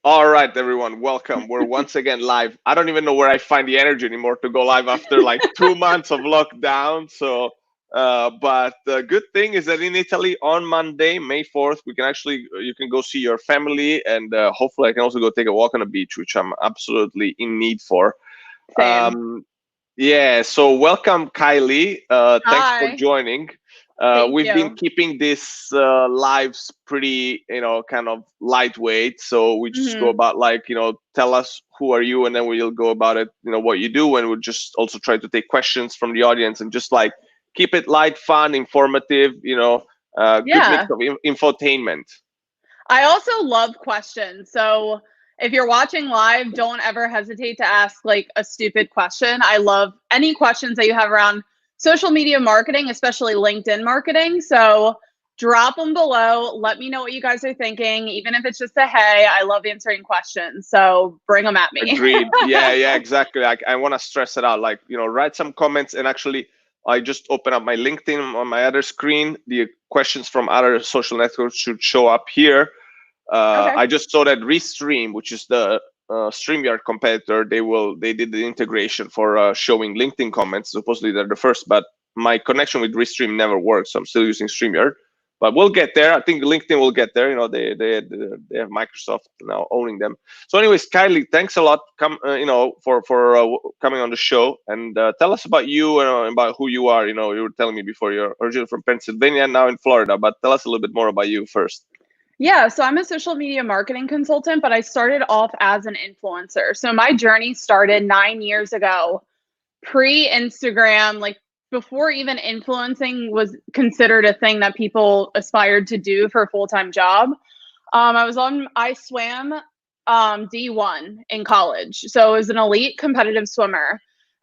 All right, everyone, welcome. We're once again live. I don't even know where I find the energy anymore to go live after like 2 months of lockdown. So, but the good thing is that in Italy on Monday, May 4th, you can go see your family, and hopefully I can also go take a walk on the beach, which I'm absolutely in need for. Same. Yeah, so welcome, Kylie. Thanks for Hi. joining. Thank We've been you. keeping this lives pretty, kind of lightweight. So we just go hmm about like, tell us who are you, and then we'll go about it, what you do, and we'll just also try to take questions from the audience and just like keep it light, fun, informative. Good mix Yeah. of infotainment. I also love questions. So if you're watching live, don't ever hesitate to ask like a stupid question. I love any questions that you have around social media marketing, especially LinkedIn marketing. So drop them below. Let me know what you guys are thinking, even if it's just a hey. I love answering questions. So bring them at me. Agreed. Yeah, yeah, exactly. Like I want to stress it out. Like, write some comments, and actually I just open up my LinkedIn on my other screen. The questions from other social networks should show up here. Okay. I just saw that Restream, which is the StreamYard competitor, they did the integration for showing LinkedIn comments. Supposedly they're the first, but my connection with Restream never works, so I'm still using StreamYard. But we'll get there. I think LinkedIn will get there. They have Microsoft now owning them. So, anyways, Kylie, thanks a lot. For coming on the show, and tell us about you and about who you are. You were telling me before you're originally from Pennsylvania, now in Florida. But tell us a little bit more about you first. Yeah, so I'm a social media marketing consultant, but I started off as an influencer. So my journey started 9 years ago, pre Instagram, like before even influencing was considered a thing that people aspired to do for a full time job. I swam D1 in college. So I was an elite competitive swimmer.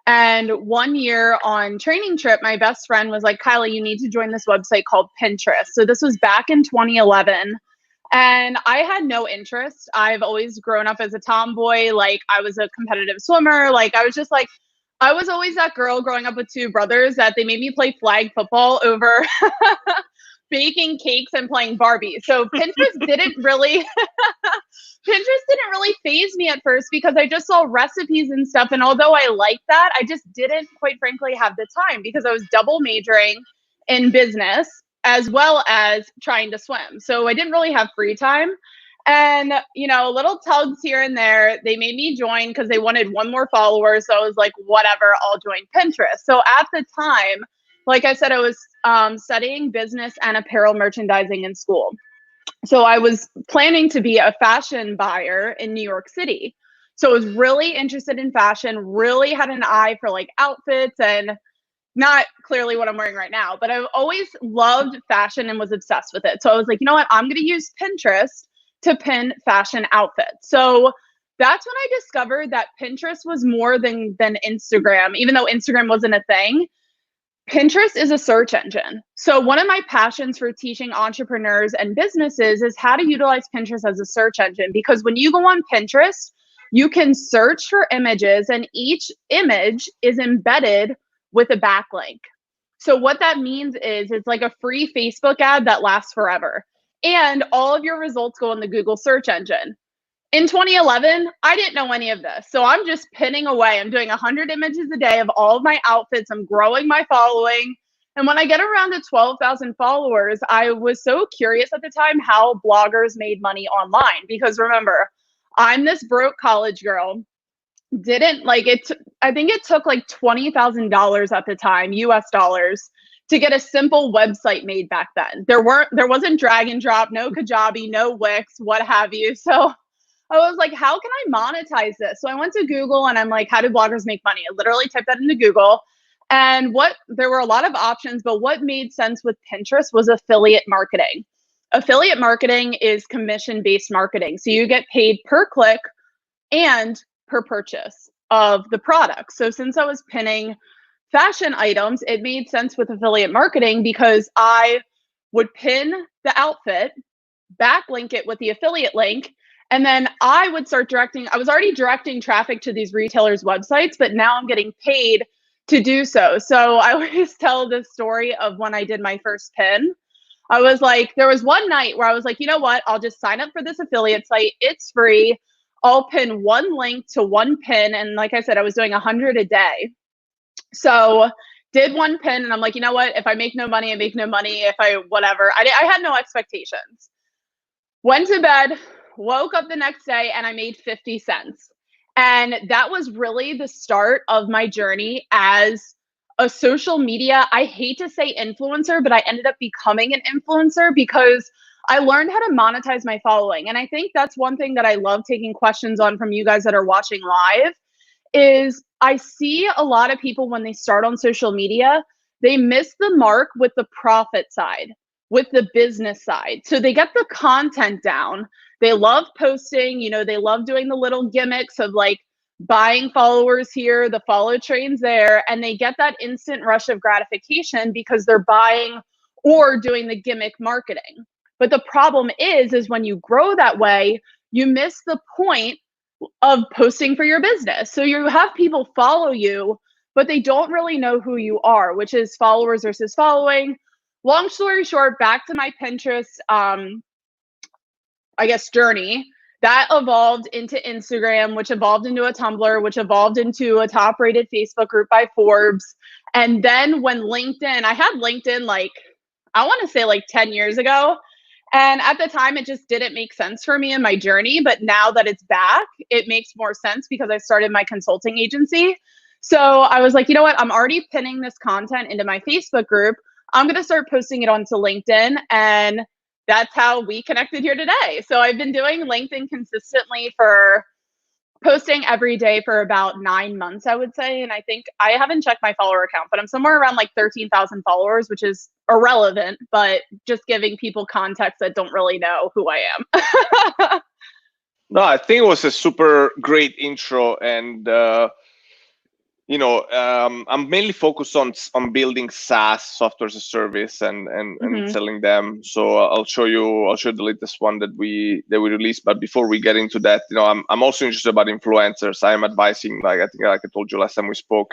And one year on training trip, my best friend was like, Kylie, you need to join this website called Pinterest. So this was back in 2011. And I had no interest. I've always grown up as a tomboy. Like, I was a competitive swimmer. Like, I was just like, I was always that girl growing up with two brothers that they made me play flag football over baking cakes and playing Barbie. So Pinterest didn't really phase me at first because I just saw recipes and stuff. And although I liked that, I just didn't, quite frankly, have the time because I was double majoring in business as well as trying to swim. So I didn't really have free time. And, little tugs here and there, they made me join because they wanted one more follower. So I was like, whatever, I'll join Pinterest. So at the time, like I said, I was studying business and apparel merchandising in school. So I was planning to be a fashion buyer in New York City. So I was really interested in fashion, really had an eye for like outfits and not clearly what I'm wearing right now, but I've always loved fashion and was obsessed with it. So I was like, you know what? I'm going to use Pinterest to pin fashion outfits. So that's when I discovered that Pinterest was more than Instagram, even though Instagram wasn't a thing. Pinterest is a search engine. So, one of my passions for teaching entrepreneurs and businesses is how to utilize Pinterest as a search engine. Because when you go on Pinterest, you can search for images, and each image is embedded with a backlink. So, what that means is it's like a free Facebook ad that lasts forever. And all of your results go in the Google search engine. In 2011, I didn't know any of this. So I'm just pinning away. I'm doing 100 images a day of all of my outfits. I'm growing my following. And when I get around to 12,000 followers, I was so curious at the time how bloggers made money online. Because remember, I'm this broke college girl. Didn't like it. I think it took like $20,000 at the time, US dollars, to get a simple website made back then. There wasn't drag and drop, no Kajabi, no Wix, what have you. So I was like, how can I monetize this? So I went to Google and I'm like, how do bloggers make money? I literally typed that into Google. And there were a lot of options, but what made sense with Pinterest was affiliate marketing. Affiliate marketing is commission based marketing. So you get paid per click and per purchase of the product. So since I was pinning fashion items, it made sense with affiliate marketing because I would pin the outfit, backlink it with the affiliate link, and then I would start directing. I was already directing traffic to these retailers' websites, but now I'm getting paid to do so. So I always tell the story of when I did my first pin. I was like, there was one night where I was like, you know what? I'll just sign up for this affiliate site. It's free. I'll pin one link to one pin. And like I said, I was doing 100 a day. So did one pin and I'm like, you know what? If I make no money, I make no money. If I, whatever, I had no expectations. Went to bed, woke up the next day and I made 50 cents. And that was really the start of my journey as a social media, I hate to say influencer, but I ended up becoming an influencer because I learned how to monetize my following. And I think that's one thing that I love taking questions on from you guys that are watching live is I see a lot of people when they start on social media, they miss the mark with the profit side, with the business side. So they get the content down. They love posting, you know, they love doing the little gimmicks of like buying followers here, the follow trains there, and they get that instant rush of gratification because they're buying or doing the gimmick marketing. But the problem is when you grow that way, you miss the point of posting for your business. So you have people follow you, but they don't really know who you are, which is followers versus following. Long story short, back to my Pinterest, I guess, journey. That evolved into Instagram, which evolved into a Tumblr, which evolved into a top rated Facebook group by Forbes. And then when LinkedIn, I had LinkedIn like, I want to say like 10 years ago. And at the time, it just didn't make sense for me in my journey. But now that it's back, it makes more sense because I started my consulting agency. So I was like, you know what? I'm already pinning this content into my Facebook group. I'm going to start posting it onto LinkedIn. And that's how we connected here today. So I've been doing LinkedIn consistently for posting every day for about 9 months, I would say. And I think I haven't checked my follower account, but I'm somewhere around like 13,000 followers, which is irrelevant, but just giving people context that don't really know who I am. No, I think it was a super great intro, and I'm mainly focused on building SaaS, software as a service, and selling them. So I'll show you the latest one that we released. But before we get into that, I'm also interested about influencers. I am advising, like I think, like I told you last time we spoke.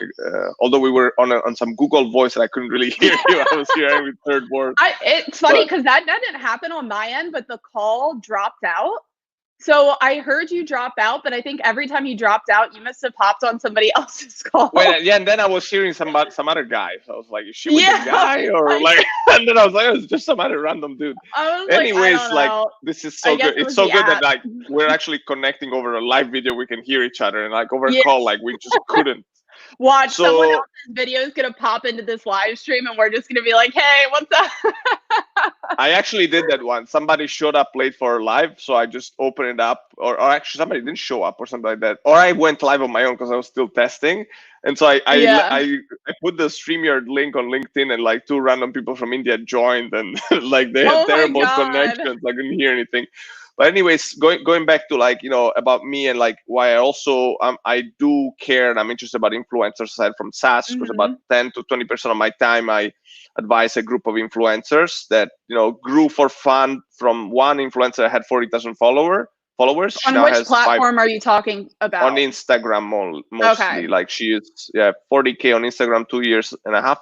Although we were on some Google Voice, and I couldn't really hear you. I was hearing with third word. It's funny because that didn't happen on my end, but the call dropped out. So I heard you drop out, but I think every time you dropped out, you must have popped on somebody else's call. Wait, yeah, and then I was hearing some other guy. So I was like, is she with the guy or like? And then I was like, oh, it's just some other random dude. Anyways, like this is so good. It's so good that like we're actually connecting over a live video. We can hear each other, and like over a call, like we just couldn't. Watch, someone else's video is gonna pop into this live stream, and we're just gonna be like, "Hey, what's up?" I actually did that once. Somebody showed up late for live, so I just opened it up, or actually somebody didn't show up or something like that, or I went live on my own because I was still testing, and so I put the StreamYard link on LinkedIn, and like 2 random people from India joined, and like they had terrible connections. I couldn't hear anything. But anyways, going back to like, about me and like why I also I do care and I'm interested about influencers aside from SaaS, because about 10 to 20% of my time I advise a group of influencers that grew for fun from one influencer that had 40,000 followers. On which platform are you talking about? On Instagram mostly. Okay. Like she is 40K on Instagram 2.5 years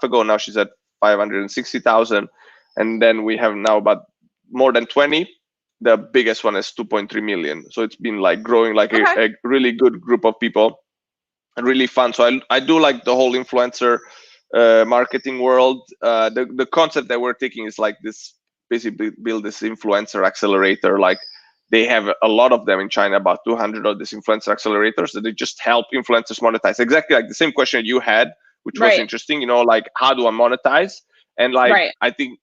ago. Now she's at 560,000, and then we have now about more than 20. The biggest one is 2.3 million. So it's been like growing like a really good group of people and really fun. So I do like the whole influencer marketing world. The concept that we're taking is like this, basically build this influencer accelerator. Like they have a lot of them in China, about 200 of these influencer accelerators that they just help influencers monetize. Exactly like the same question you had, which was interesting, like how do I monetize? And like, I think,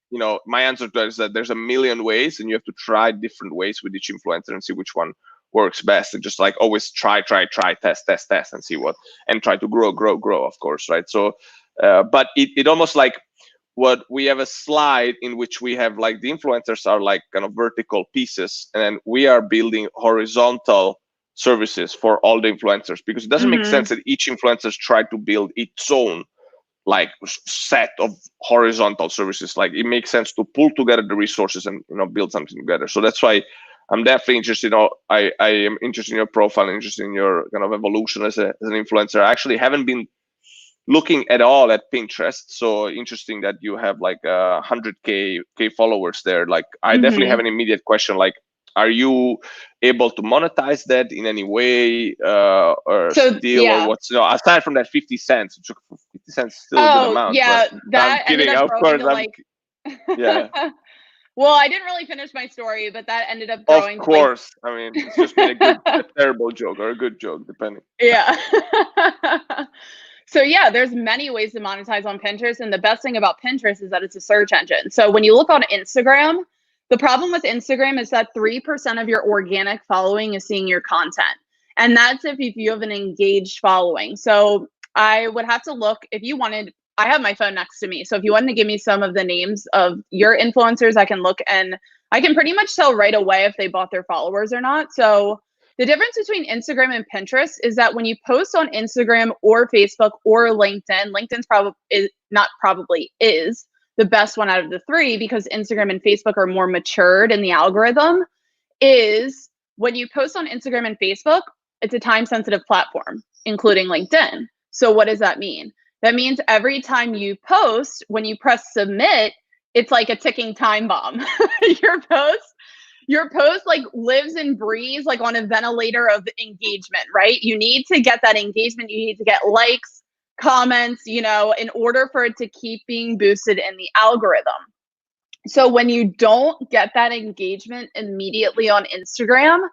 my answer to that is that there's a million ways and you have to try different ways with each influencer and see which one works best. And just like always try, test and see and try to grow, of course, right? So, but it almost like what we have a slide in which we have like the influencers are like kind of vertical pieces, and we are building horizontal services for all the influencers, because it doesn't make sense that each influencers try to build its own like set of horizontal services. Like it makes sense to pull together the resources and build something together. So that's why I'm definitely interested. I am interested in your profile, interested in your kind of evolution as an influencer. I actually haven't been looking at all at Pinterest. So interesting that you have like 100K followers there. Like I definitely have an immediate question, like, are you able to monetize that in any way, or still, or what's, aside from that 50 cents, which 50 cents is still a good amount. Yeah, but that I'm kidding, ended up of growing course. to like Yeah. Well, I didn't really finish my story, but that ended up Of growing course. I mean, it's just been a terrible joke or a good joke, depending. Yeah. So yeah, there's many ways to monetize on Pinterest. And the best thing about Pinterest is that it's a search engine. So when you look on Instagram, the problem with Instagram is that 3% of your organic following is seeing your content. And that's if you have an engaged following. So I would have to look if you wanted, I have my phone next to me. So if you wanted to give me some of the names of your influencers, I can look and I can pretty much tell right away if they bought their followers or not. So the difference between Instagram and Pinterest is that when you post on Instagram or Facebook or LinkedIn, LinkedIn's probably is the best one out of the three because Instagram and Facebook are more matured in the algorithm, is when you post on Instagram and Facebook, it's a time-sensitive platform, including LinkedIn. So what does that mean? That means every time you post, when you press submit, it's like a ticking time bomb. Your post like lives and breathes like on a ventilator of engagement, right? You need to get that engagement. You need to get likes, comments, in order for it to keep being boosted in the algorithm. So when you don't get that engagement immediately on Instagram,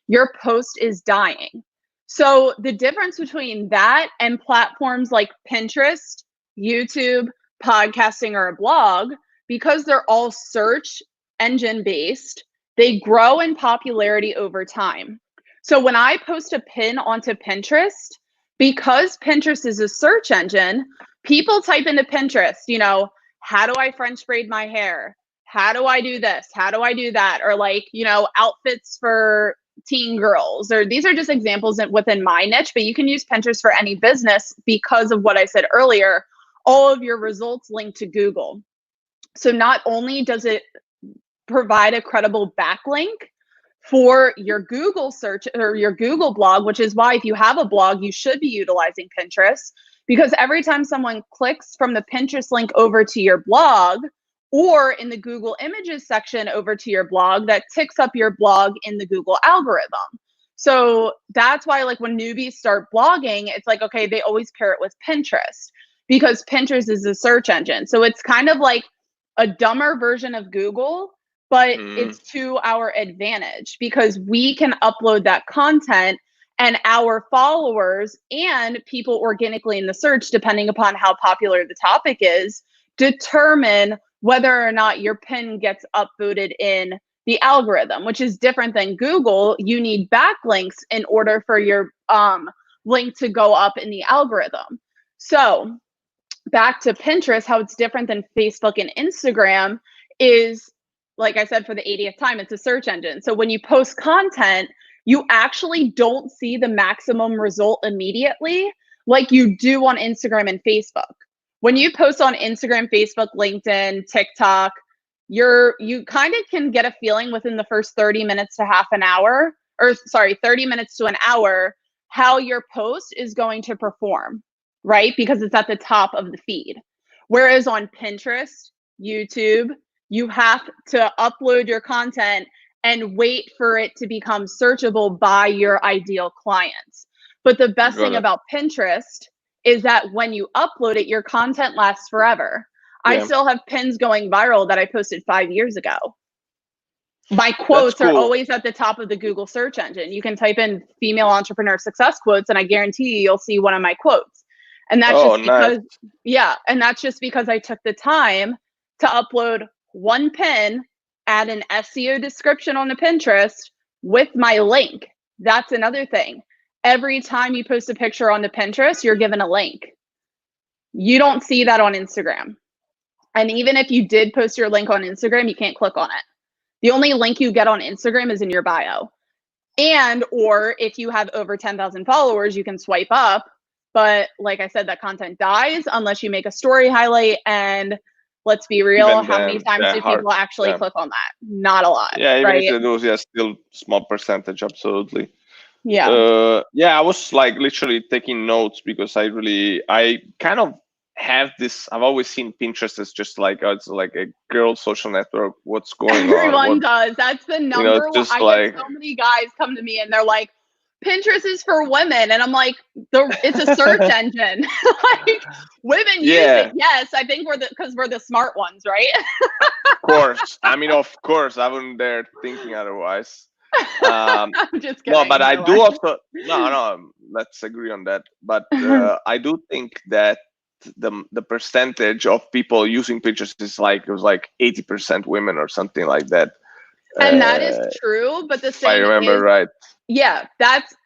your post is dying. So the difference between that and platforms like Pinterest, YouTube, podcasting, or a blog, because they're all search engine based, they grow in popularity over time. So when I post a pin onto Pinterest, because Pinterest is a search engine, people type into Pinterest, how do I French braid my hair? How do I do this? How do I do that? Or like, outfits for teen girls, or these are just examples within my niche, but you can use Pinterest for any business because of what I said earlier. All of your results link to Google. So not only does it provide a credible backlink for your Google search or your Google blog, which is why if you have a blog, you should be utilizing Pinterest, because every time someone clicks from the Pinterest link over to your blog or in the Google Images section over to your blog, that ticks up your blog in the Google algorithm. So that's why like when newbies start blogging, it's like, okay, they always pair it with Pinterest because Pinterest is a search engine. So it's kind of like a dumber version of Google, but it's to our advantage because we can upload that content and our followers and people organically in the search, depending upon how popular the topic is, determine whether or not your pin gets upvoted in the algorithm, which is different than Google. You need backlinks in order for your link to go up in the algorithm. So back to Pinterest, how it's different than Facebook and Instagram is, like I said, for the 80th time, it's a search engine. So when you post content, you actually don't see the maximum result immediately like you do on Instagram and Facebook. When you post on Instagram, Facebook, LinkedIn, TikTok, you kind of can get a feeling within the first 30 minutes to half an hour, or sorry, 30 minutes to an hour, how your post is going to perform, right? Because it's at the top of the feed. Whereas on Pinterest, YouTube, you have to upload your content and wait for it to become searchable by your ideal clients. But the best thing about Pinterest is that when you upload it, your content lasts forever. Yeah. I still have pins going viral that I posted 5 years ago. My quotes are always at the top of the Google search engine. You can type in female entrepreneur success quotes and I guarantee you'll see one of my quotes. And that's just because, and that's just because I took the time to upload one pin, add an SEO description on the Pinterest with my link. That's another thing. Every time you post a picture on the Pinterest, you're given a link. You don't see that on Instagram. And even if you did post your link on Instagram, you can't click on it. The only link you get on Instagram is in your bio. Or if you have over 10,000 followers, you can swipe up. But like I said, that content dies unless you make a story highlight. And let's be real, how many times do people actually click on that? Not a lot. Yeah, even if they do, still small percentage, absolutely. Yeah, I was like literally taking notes because I kind of have this. I've always seen Pinterest as just like, oh, it's like a girl social network. What's going on? Everyone What, does. That's the it's number one. just I get like, so many guys come to me and they're like, Pinterest is for women. And I'm like, it's a search engine. Like, women use yeah, it. Yes, I think because we're the smart ones, right? of course. I mean, of course, I wouldn't dare thinking otherwise. I'm just No, kidding, but by I the do way. also no. Let's agree on that. But I do think that the percentage of people using Pinterest is like, it was like 80% women or something like that. And that is Uh, true. But the if I thing remember is, right. yeah,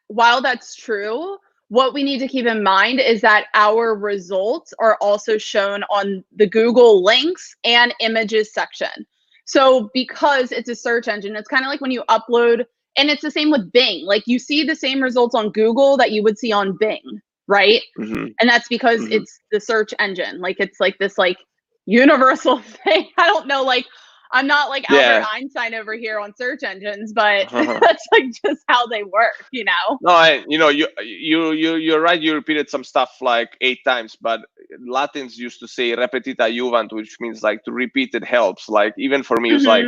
while that's true, what we need to keep in mind is that our results are also shown on the Google links and images section. So because it's a search engine, it's kind of like when you upload, and it's the same with Bing. Like you see the same results on Google that you would see on Bing, right? Hmm. And that's because Hmm. it's the search engine. Like it's like this like universal thing. I don't know, like I'm not like Albert Yeah. Einstein over here on search engines, but that's like just how they work, you know? No, you're right. You repeated some stuff like 8 times, but Latins used to say "repetita juvant," which means like to repeat it helps. Like even for me, it was like,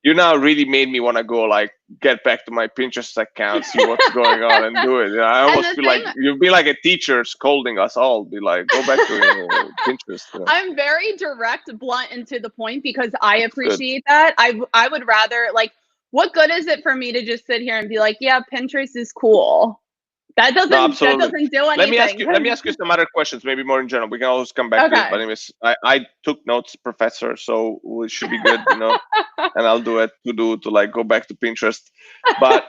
you now really made me want to go like get back to my Pinterest account, see what's going on, and do it. You know, I And almost the feel thing, like you'd be like a teacher scolding us all. Be like, go back to Pinterest. You know? I'm very direct, blunt, and to the point because I Good. appreciate that. I would rather like, what good is it for me to just sit here and be like, yeah, Pinterest is cool? That No, doesn't absolutely. do anything. Let me ask you some other questions, maybe more in general. We can always come back to this. But Okay. anyways, I took notes, professor, so it should be good, you know. And I'll do it to like go back to Pinterest. But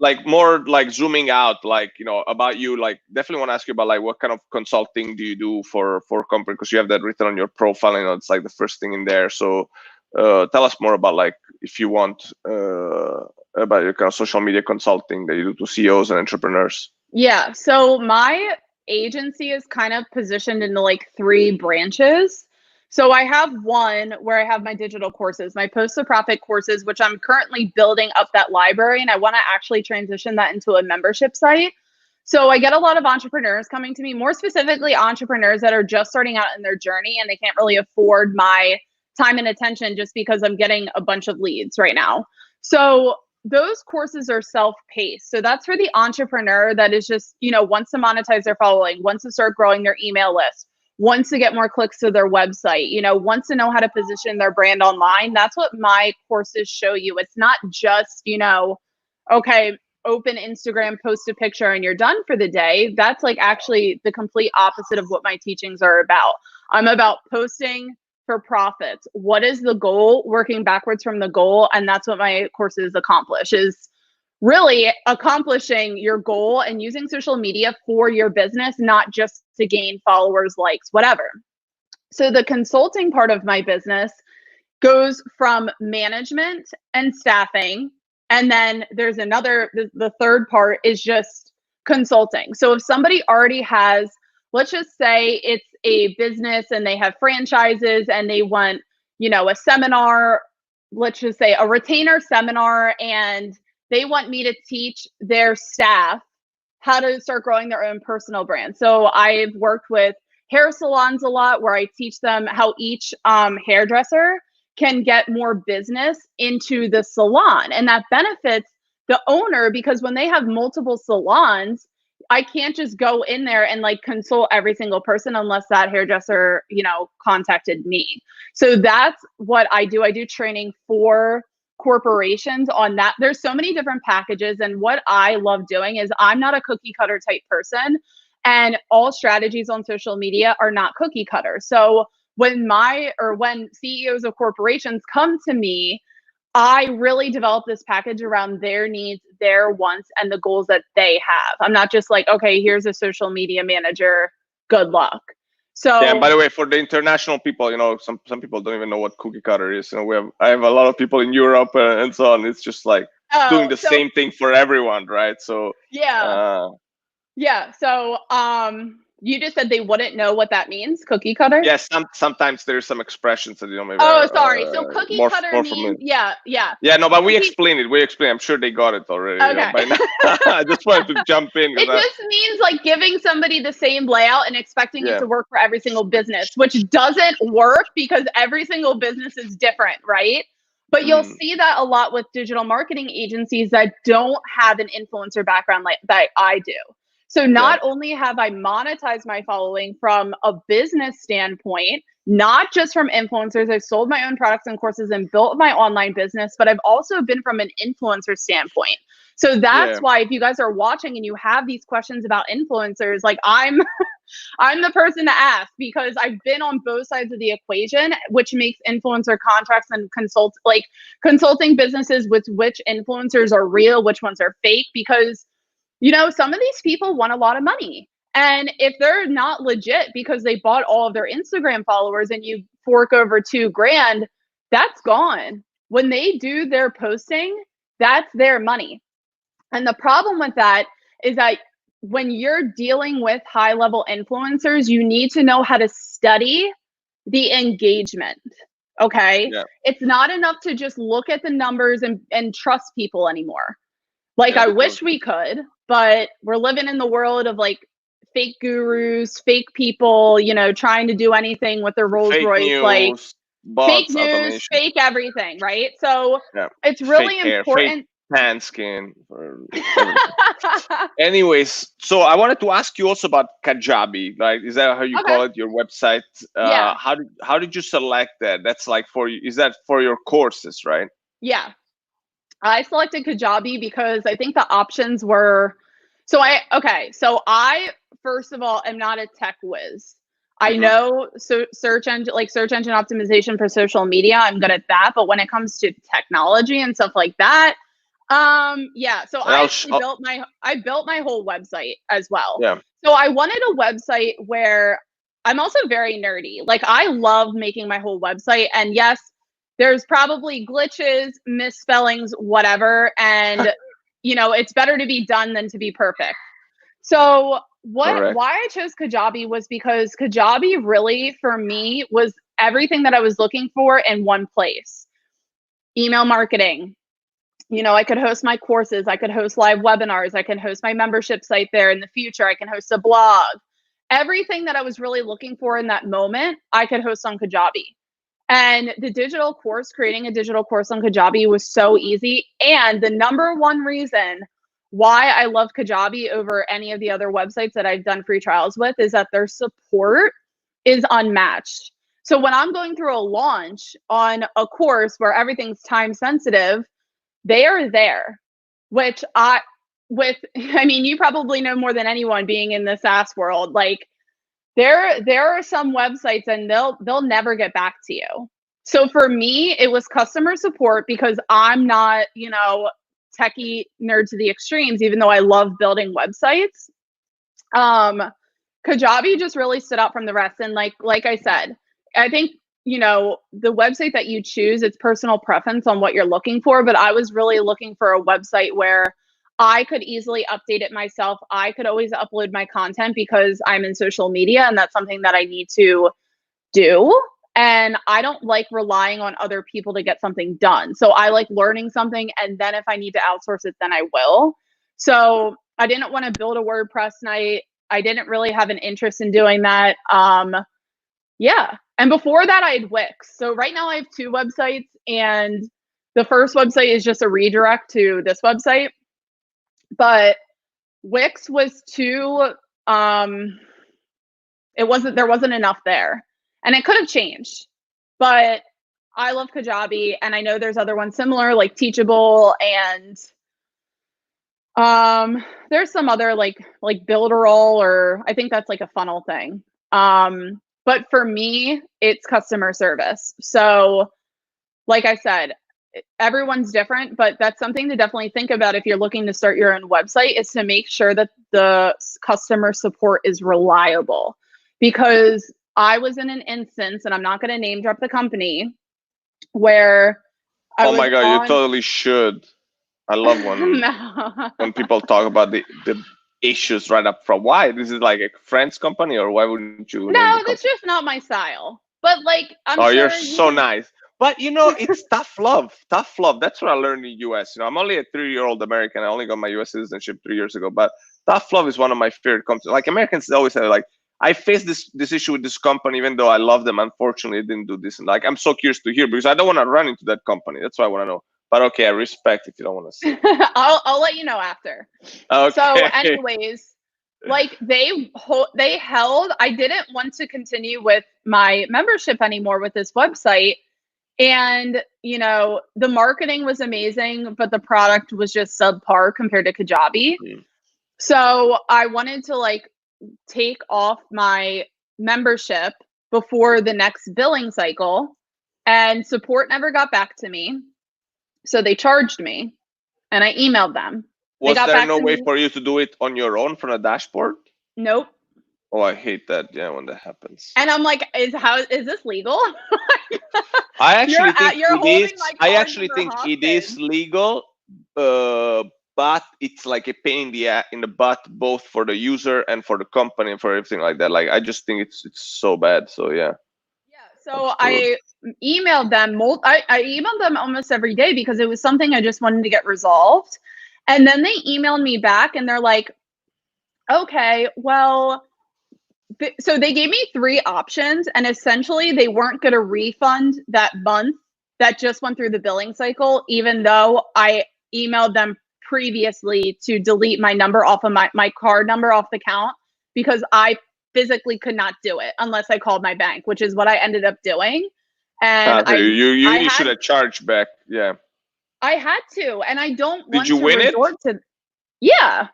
like more like zooming out, like, you know, about you, like definitely want to ask you about like what kind of consulting do you do for company, because you have that written on your profile, you know, it's like the first thing in there. So tell us more about, like, if you want, about your kind of social media consulting that you do to CEOs and entrepreneurs. Yeah. So my agency is kind of positioned into like 3 branches. So I have one where I have my digital courses, my post to profit courses, which I'm currently building up that library, and I want to actually transition that into a membership site. So I get a lot of entrepreneurs coming to me, more specifically entrepreneurs that are just starting out in their journey and they can't really afford my time and attention just because I'm getting a bunch of leads right now. So those courses are self-paced. So that's for the entrepreneur that is just, you know, wants to monetize their following, wants to start growing their email list, wants to get more clicks to their website, you know, wants to know how to position their brand online. That's what my courses show you. It's not just, you know, okay, open Instagram, post a picture, and you're done for the day. That's like actually the complete opposite of what my teachings are about. I'm about posting for profits. What is the goal? Working backwards from the goal. And that's what my courses accomplish, is really accomplishing your goal and using social media for your business, not just to gain followers, likes, whatever. So the consulting part of my business goes from management and staffing. And then there's another, the third part is just consulting. So if somebody already has, let's just say it's a business and they have franchises and they want, you know, a seminar, let's just say a retainer seminar, and they want me to teach their staff how to start growing their own personal brand. So I've worked with hair salons a lot where I teach them how each hairdresser can get more business into the salon. And that benefits the owner because when they have multiple salons, I can't just go in there and like consult every single person unless that hairdresser, you know, contacted me. So that's what I do. I do training for corporations on that. There's so many different packages. And what I love doing is I'm not a cookie cutter type person. And all strategies on social media are not cookie cutter. So when CEOs of corporations come to me, I really develop this package around their needs, their wants, and the goals that they have. I'm not just like, okay, here's a social media manager, good luck. So Yeah, and by the way, for the international people, you know, some people don't even know what cookie cutter is. You know, I have a lot of people in Europe and so on. It's just like doing the same thing for everyone, right? So yeah. Yeah. So You just said they wouldn't know what that means, cookie cutter? Yes, sometimes there's some expressions that maybe Oh, are, sorry. So cookie cutter more means, familiar. yeah. Yeah, no, but we explained it. We explained. I'm sure they got it already. Okay. By now. I just wanted to jump in. It just means like giving somebody the same layout and expecting it to work for every single business, which doesn't work because every single business is different, right? But you'll see that a lot with digital marketing agencies that don't have an influencer background like that I do. So not only have I monetized my following from a business standpoint, not just from influencers, I've sold my own products and courses and built my online business, but I've also been from an influencer standpoint. So that's why if you guys are watching and you have these questions about influencers, like I'm the person to ask because I've been on both sides of the equation, which makes influencer contracts and consulting businesses with which influencers are real, which ones are fake, because you know, some of these people want a lot of money. And if they're not legit because they bought all of their Instagram followers and you fork over $2,000, that's gone. When they do their posting, that's their money. And the problem with that is that when you're dealing with high-level influencers, you need to know how to study the engagement. Okay? Yeah. It's not enough to just look at the numbers and trust people anymore. Like, I wish we could, but we're living in the world of like fake gurus, fake people, you know, trying to do anything with their Rolls Royce, like bots, fake news, automation. fake everything, right? So it's really important. Tan skin. Anyways, so I wanted to ask you also about Kajabi. Like, is that how you call it? Your website? Yeah. How did you select that? That's like for you. Is that for your courses, right? Yeah. I selected Kajabi because I think the options were, so I first of all am not a tech whiz. I know search engine optimization for social media, I'm good at that, but when it comes to technology and stuff like that, yeah. So I built my whole website as well. Yeah. So I wanted a website where I'm also very nerdy. Like I love making my whole website, and yes, there's probably glitches, misspellings, whatever. And, you know, it's better to be done than to be perfect. So why I chose Kajabi was because Kajabi really, for me, was everything that I was looking for in one place. Email marketing. You know, I could host my courses. I could host live webinars. I can host my membership site there in the future. I can host a blog. Everything that I was really looking for in that moment, I could host on Kajabi. And the digital course, creating a digital course on Kajabi was so easy. And the number one reason why I love Kajabi over any of the other websites that I've done free trials with is that their support is unmatched. So when I'm going through a launch on a course where everything's time sensitive, they are there, which I mean, you probably know more than anyone being in the SaaS world, like there are some websites and they'll never get back to you. So for me, it was customer support because I'm not, you know, techie nerd to the extremes, even though I love building websites. Kajabi just really stood out from the rest. And like I said, I think, you know, the website that you choose, it's personal preference on what you're looking for. But I was really looking for a website where I could easily update it myself. I could always upload my content because I'm in social media and that's something that I need to do. And I don't like relying on other people to get something done. So I like learning something, and then if I need to outsource it, then I will. So I didn't want to build a WordPress site. I didn't really have an interest in doing that. Yeah. And before that, I had Wix. So right now I have 2 websites, and the first website is just a redirect to this website. But Wix was too, there wasn't enough there, and it could have changed, but I love Kajabi, and I know there's other ones similar like Teachable, and there's some other like Builderall, or I think that's like a funnel thing. But for me, it's customer service. So like I said, everyone's different, but that's something to definitely think about if you're looking to start your own website, is to make sure that the customer support is reliable. Because I was in an instance, and I'm not going to name drop the company, where oh my god, you totally should. I love when people talk about the issues right up front. Why? This is like a friend's company, or why wouldn't you name the No, company? that's just not my style. But like, I'm Oh, sure you're so nice. But you know, it's tough love. Tough love. That's what I learned in US. You know, I'm only a 3-year-old American. I only got my US citizenship 3 years ago. But tough love is one of my favorite companies. Like Americans always say, like, I faced this issue with this company, even though I love them. Unfortunately, it didn't do this. And like, I'm so curious to hear because I don't want to run into that company. That's why I want to know. But okay, I respect if you don't want to say. I'll let you know after. Okay. So, anyways, like they held. I didn't want to continue with my membership anymore with this website, and you know the marketing was amazing, but the product was just subpar compared to Kajabi. So I wanted to like take off my membership before the next billing cycle, and support never got back to me. So they charged me, and I emailed them. Was there no way for you to do it on your own from a dashboard? Nope. Oh, I hate that. Yeah, when that happens. And I'm like, is this legal? I actually think you're it is. my I card actually number think hostage. it is legal, but it's like a pain in the butt, both for the user and for the company and for everything like that. Like I just think it's so bad. So yeah. Yeah. So I emailed them. I emailed them almost every day because it was something I just wanted to get resolved. And then they emailed me back, and they're like, "Okay, well." So they gave me 3 options, and essentially they weren't going to refund that month that just went through the billing cycle, even though I emailed them previously to delete my number off of my card number off the account, because I physically could not do it unless I called my bank, which is what I ended up doing. And you should have charged back. Yeah. I had to, and I don't want to win resort to. Yeah.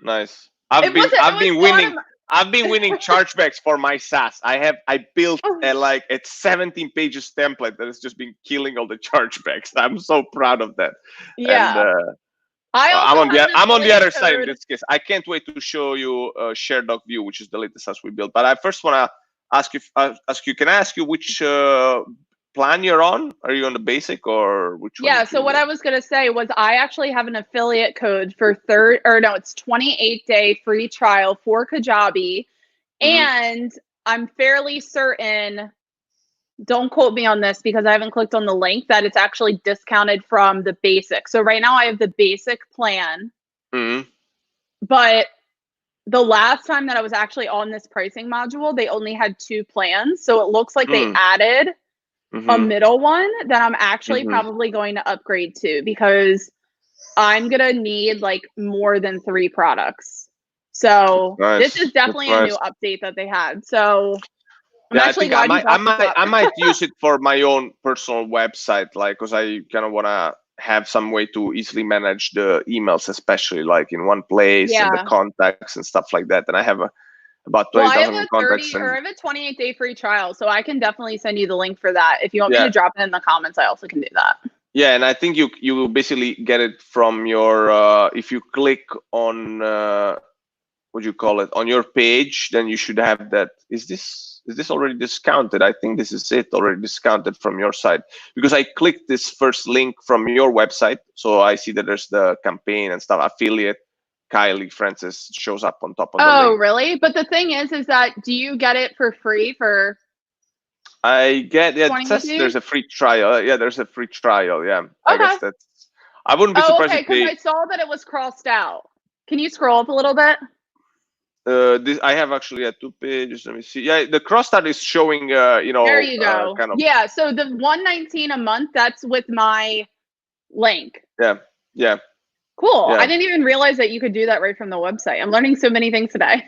Nice. I've been winning. I've been winning chargebacks for my SaaS. I built a 17 pages template that has just been killing all the chargebacks. I'm so proud of that. Yeah. And I'm on the other side in this case. I can't wait to show you Share Doc View, which is the latest SaaS we built. But I first want to ask you. Can I ask you which plan you're on? Are you on the basic or which one? Yeah, so what I was going to say was I actually have an affiliate code for it's 28-day free trial for Kajabi. And I'm fairly certain, don't quote me on this because I haven't clicked on the link, that it's actually discounted from the basic. So right now I have the basic plan. But the last time that I was actually on this pricing module, they only had 2 plans. So it looks like they added a middle one that I'm actually probably going to upgrade to, because I'm gonna need like more than 3 products. So this is definitely a new update that they had. So I'm actually glad I might use it for my own personal website, like, because I kind of want to have some way to easily manage the emails, especially like in one place, and the contacts and stuff like that. And I have about 20,000 contacts. I have a 28-day free trial, so I can definitely send you the link for that. If you want me to drop it in the comments, I also can do that. Yeah, and I think you will basically get it from your if you click on what do you call it, on your page, then you should have that. Is this already discounted? I think this is it, already discounted from your side, because I clicked this first link from your website, so I see that there's the campaign and stuff, affiliate. Kylie Francis shows up on top of the link. Oh, really? But the thing is that do you get it for free for? I get it. Says there's a free trial. Yeah, there's a free trial. Yeah, I guess that's. I wouldn't be surprised if because I saw that it was crossed out. Can you scroll up a little bit? I have actually 2 pages. Let me see. Yeah, the crossed out is showing. There you go. Kind of. Yeah, so the $119 a month, that's with my link. Yeah. Cool. Yeah. I didn't even realize that you could do that right from the website. I'm learning so many things today.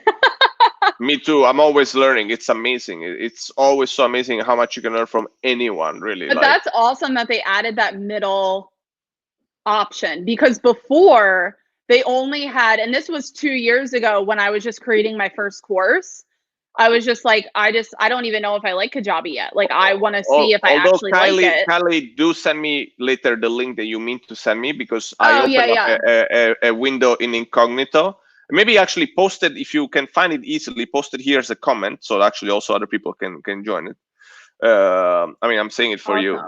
Me too. I'm always learning. It's amazing. It's always so amazing how much you can learn from anyone, really. But that's awesome that they added that middle option, because before they only had, and this was 2 years ago when I was just creating my first course. I was just like, I don't even know if I like Kajabi yet. Like, I want to see if I actually like it. Kylie, do send me later the link that you mean to send me, because I opened up a window in incognito. Maybe actually post it, if you can find it easily, post it here as a comment, so actually also other people can join it. I mean, I'm saying it for you,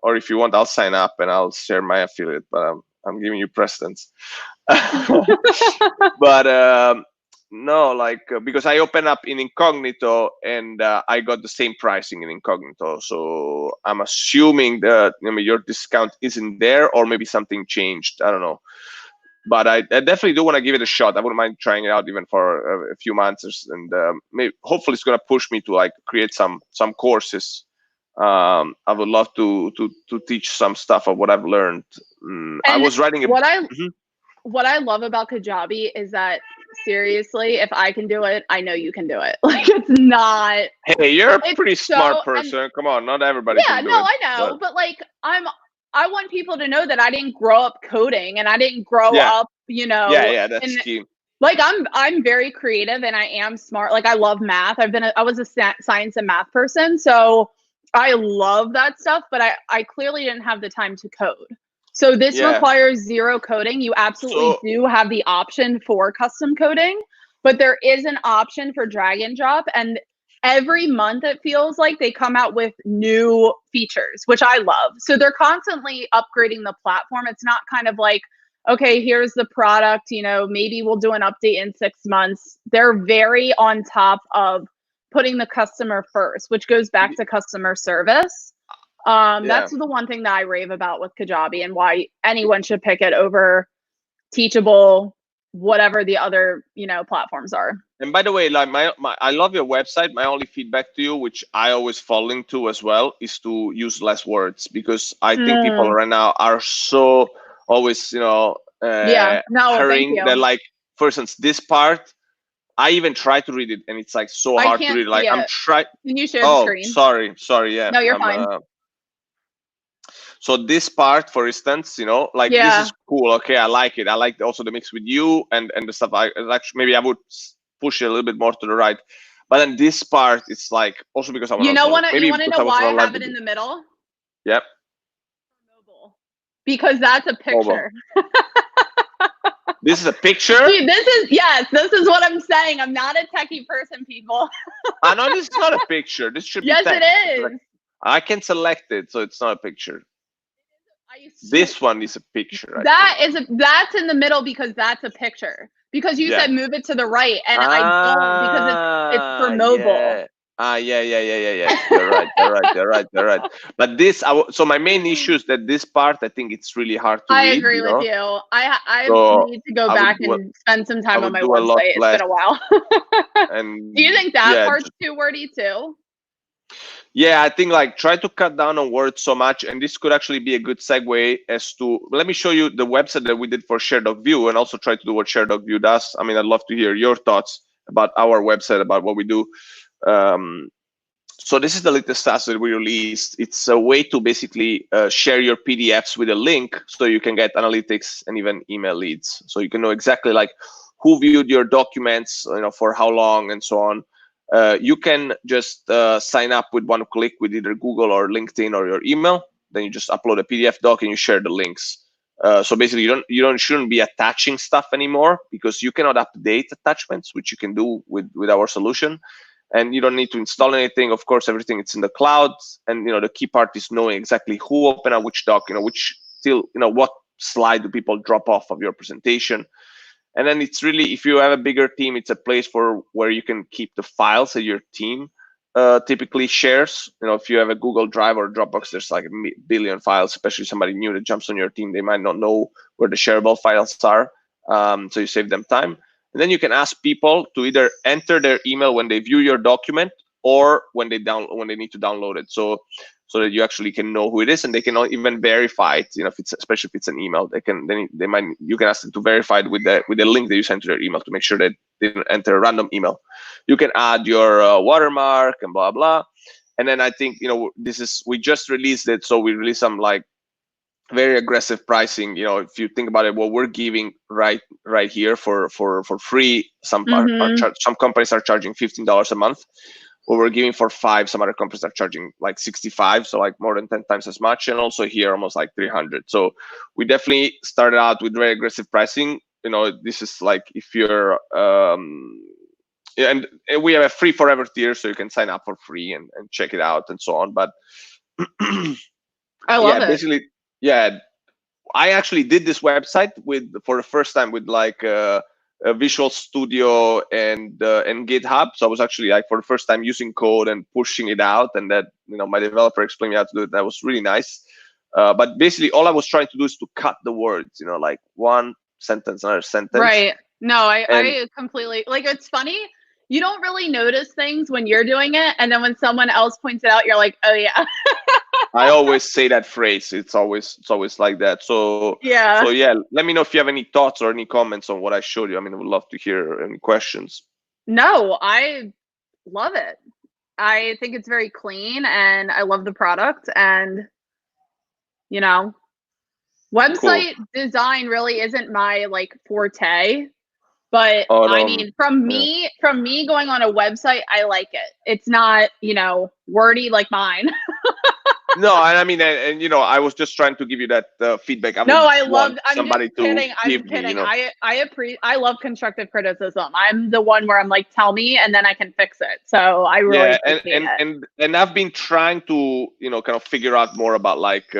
or if you want, I'll sign up and I'll share my affiliate. But I'm giving you precedence. But no, like because I open up in incognito and I got the same pricing in incognito, so I'm assuming that your discount isn't there, or maybe something changed. I don't know, but I definitely do want to give it a shot. I wouldn't mind trying it out even for a few months, and maybe hopefully it's gonna push me to like create some courses. I would love to teach some stuff of what I've learned. I was writing a what I love about Kajabi is that seriously, if I can do it, I know you can do it. Like it's not. Hey, you're a pretty smart person. Come on, not everybody can do it. Yeah, no, I know, but like I want people to know that I didn't grow up coding and I didn't grow up, Yeah, that's key. Like I'm very creative and I am smart. Like I love math. I was a science and math person, so I love that stuff, but I clearly didn't have the time to code. So this requires zero coding. You absolutely do have the option for custom coding, but there is an option for drag and drop. And every month it feels like they come out with new features, which I love. So they're constantly upgrading the platform. It's not kind of like, okay, here's the product, maybe we'll do an update in 6 months. They're very on top of putting the customer first, which goes back to customer service. That's the one thing that I rave about with Kajabi and why anyone should pick it over Teachable, whatever the other, platforms are. And by the way, like I love your website. My only feedback to you, which I always fall into as well, is to use less words, because I think people right now are so always, hurrying. They're like, for instance, this part, I even try to read it and it's like so hard to read. Like I'm trying. Can you share the screen? Sorry. Yeah. No, you're fine. So this part, for instance, like this is cool. Okay, I like it. I like also the mix with you and the stuff. Actually, maybe I would push it a little bit more to the right. But then this part, it's like also because I want to. You want to know why I have it in the middle? Yep. Mobile. Because that's a picture. This is a picture? Dude, this is what I'm saying. I'm not a techie person, people. I know this is not a picture. This should be text. Yes, it is. I can select it, so it's not a picture. This one is a picture. That's in the middle because that's a picture. Because you said move it to the right, and I don't because it's for mobile. You're right. But this, so my main issue is that this part, I think it's really hard to read. I agree with you. I need to go back and spend some time on my website. It's been a while. And do you think that part's too wordy too? Yeah, I think like try to cut down on words so much, and this could actually be a good segue as to, let me show you the website that we did for ShareDocView and also try to do what ShareDocView does. I mean, I'd love to hear your thoughts about our website, about what we do. So this is the latest task that we released. It's a way to basically share your PDFs with a link so you can get analytics and even email leads. So you can know exactly like who viewed your documents, for how long and so on. You can just sign up with one click with either Google or LinkedIn or your email. Then you just upload a PDF doc and you share the links. So basically, you shouldn't be attaching stuff anymore because you cannot update attachments, which you can do with our solution. And you don't need to install anything. Of course, everything it's in the cloud. And the key part is knowing exactly who opened up which doc, what slide do people drop off of your presentation. And then it's really, if you have a bigger team, it's a place where you can keep the files that your team typically shares. If you have a Google Drive or Dropbox, there's like a billion files, especially somebody new that jumps on your team. They might not know where the shareable files are. So you save them time. And then you can ask people to either enter their email when they view your document or when they need to download it. So that you actually can know who it is, and they can even verify it. Especially if it's an email, you can ask them to verify it with the link that you sent to their email to make sure that they didn't enter a random email. You can add your watermark and blah blah. And then I think we just released it, so we released some like very aggressive pricing. If you think about it, what we're giving right here for free, some companies are charging $15 a month. What we're giving for $5, some other companies are charging like $65, so like more than 10 times as much, and also here almost like $300. So we definitely started out with very aggressive pricing. This is like if you're and we have a free forever tier, so you can sign up for free and check it out and so on. But I love it. Basically, I actually did this website for the first time with like a Visual Studio and GitHub. So I was actually like for the first time using code and pushing it out, and that my developer explained me how to do it. That was really nice. But basically, all I was trying to do is to cut the words. Like one sentence, another sentence. Right. No, I completely like. It's funny. You don't really notice things when you're doing it, and then when someone else points it out, you're like, oh yeah. I always say that phrase. It's always like that. So yeah. Let me know if you have any thoughts or any comments on what I showed you. I mean, I would love to hear any questions. No, I love it. I think it's very clean, and I love the product. And website design really isn't my like forte. But I mean, from me going on a website, I like it. It's not, wordy like mine. No, and I mean, and I was just trying to give you that feedback. I love. I'm just kidding. I'm kidding. I love constructive criticism. I'm the one where I'm like, tell me, and then I can fix it. So I really appreciate it. And I've been trying to kind of figure out more about like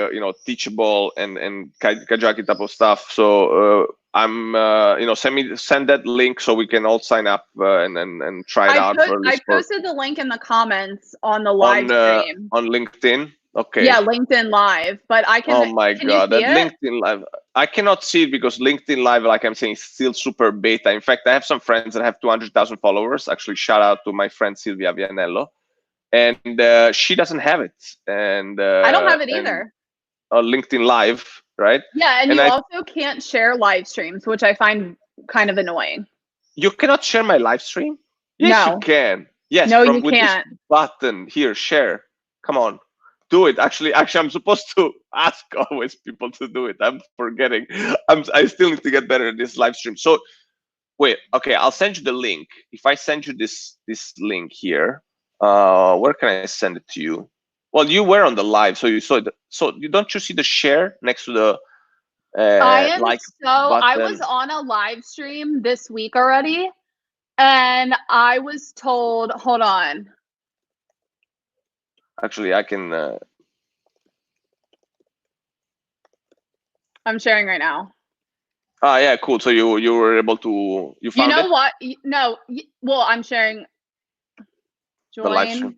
Teachable and Kajabi type of stuff. So I'm send that link so we can all sign up and try it out. I posted the link in the comments on the live stream on LinkedIn. Okay. Yeah, LinkedIn Live, but I can. Oh my God, that LinkedIn Live! I cannot see it because LinkedIn Live, like I'm saying, is still super beta. In fact, I have some friends that have 200,000 followers. Actually, shout out to my friend Silvia Vianello, and she doesn't have it. And I don't have it either. LinkedIn Live, right? Yeah, and you also can't share live streams, which I find kind of annoying. You cannot share my live stream? Yes, you can. Yes, no, you can't. This button here, share. Come on. Do it. Actually, I'm supposed to ask always people to do it. I'm forgetting. I still need to get better at this live stream. So wait, okay, I'll send you the link. If I send you this link here, where can I send it to you? Well, you were on the live, so you saw it. So don't you see the share next to the I was on a live stream this week already, and I was told, hold on. Actually, I can. I'm sharing right now. Ah, yeah, cool. So you were able to you found it? What? No. Well, I'm sharing. Join. The live stream.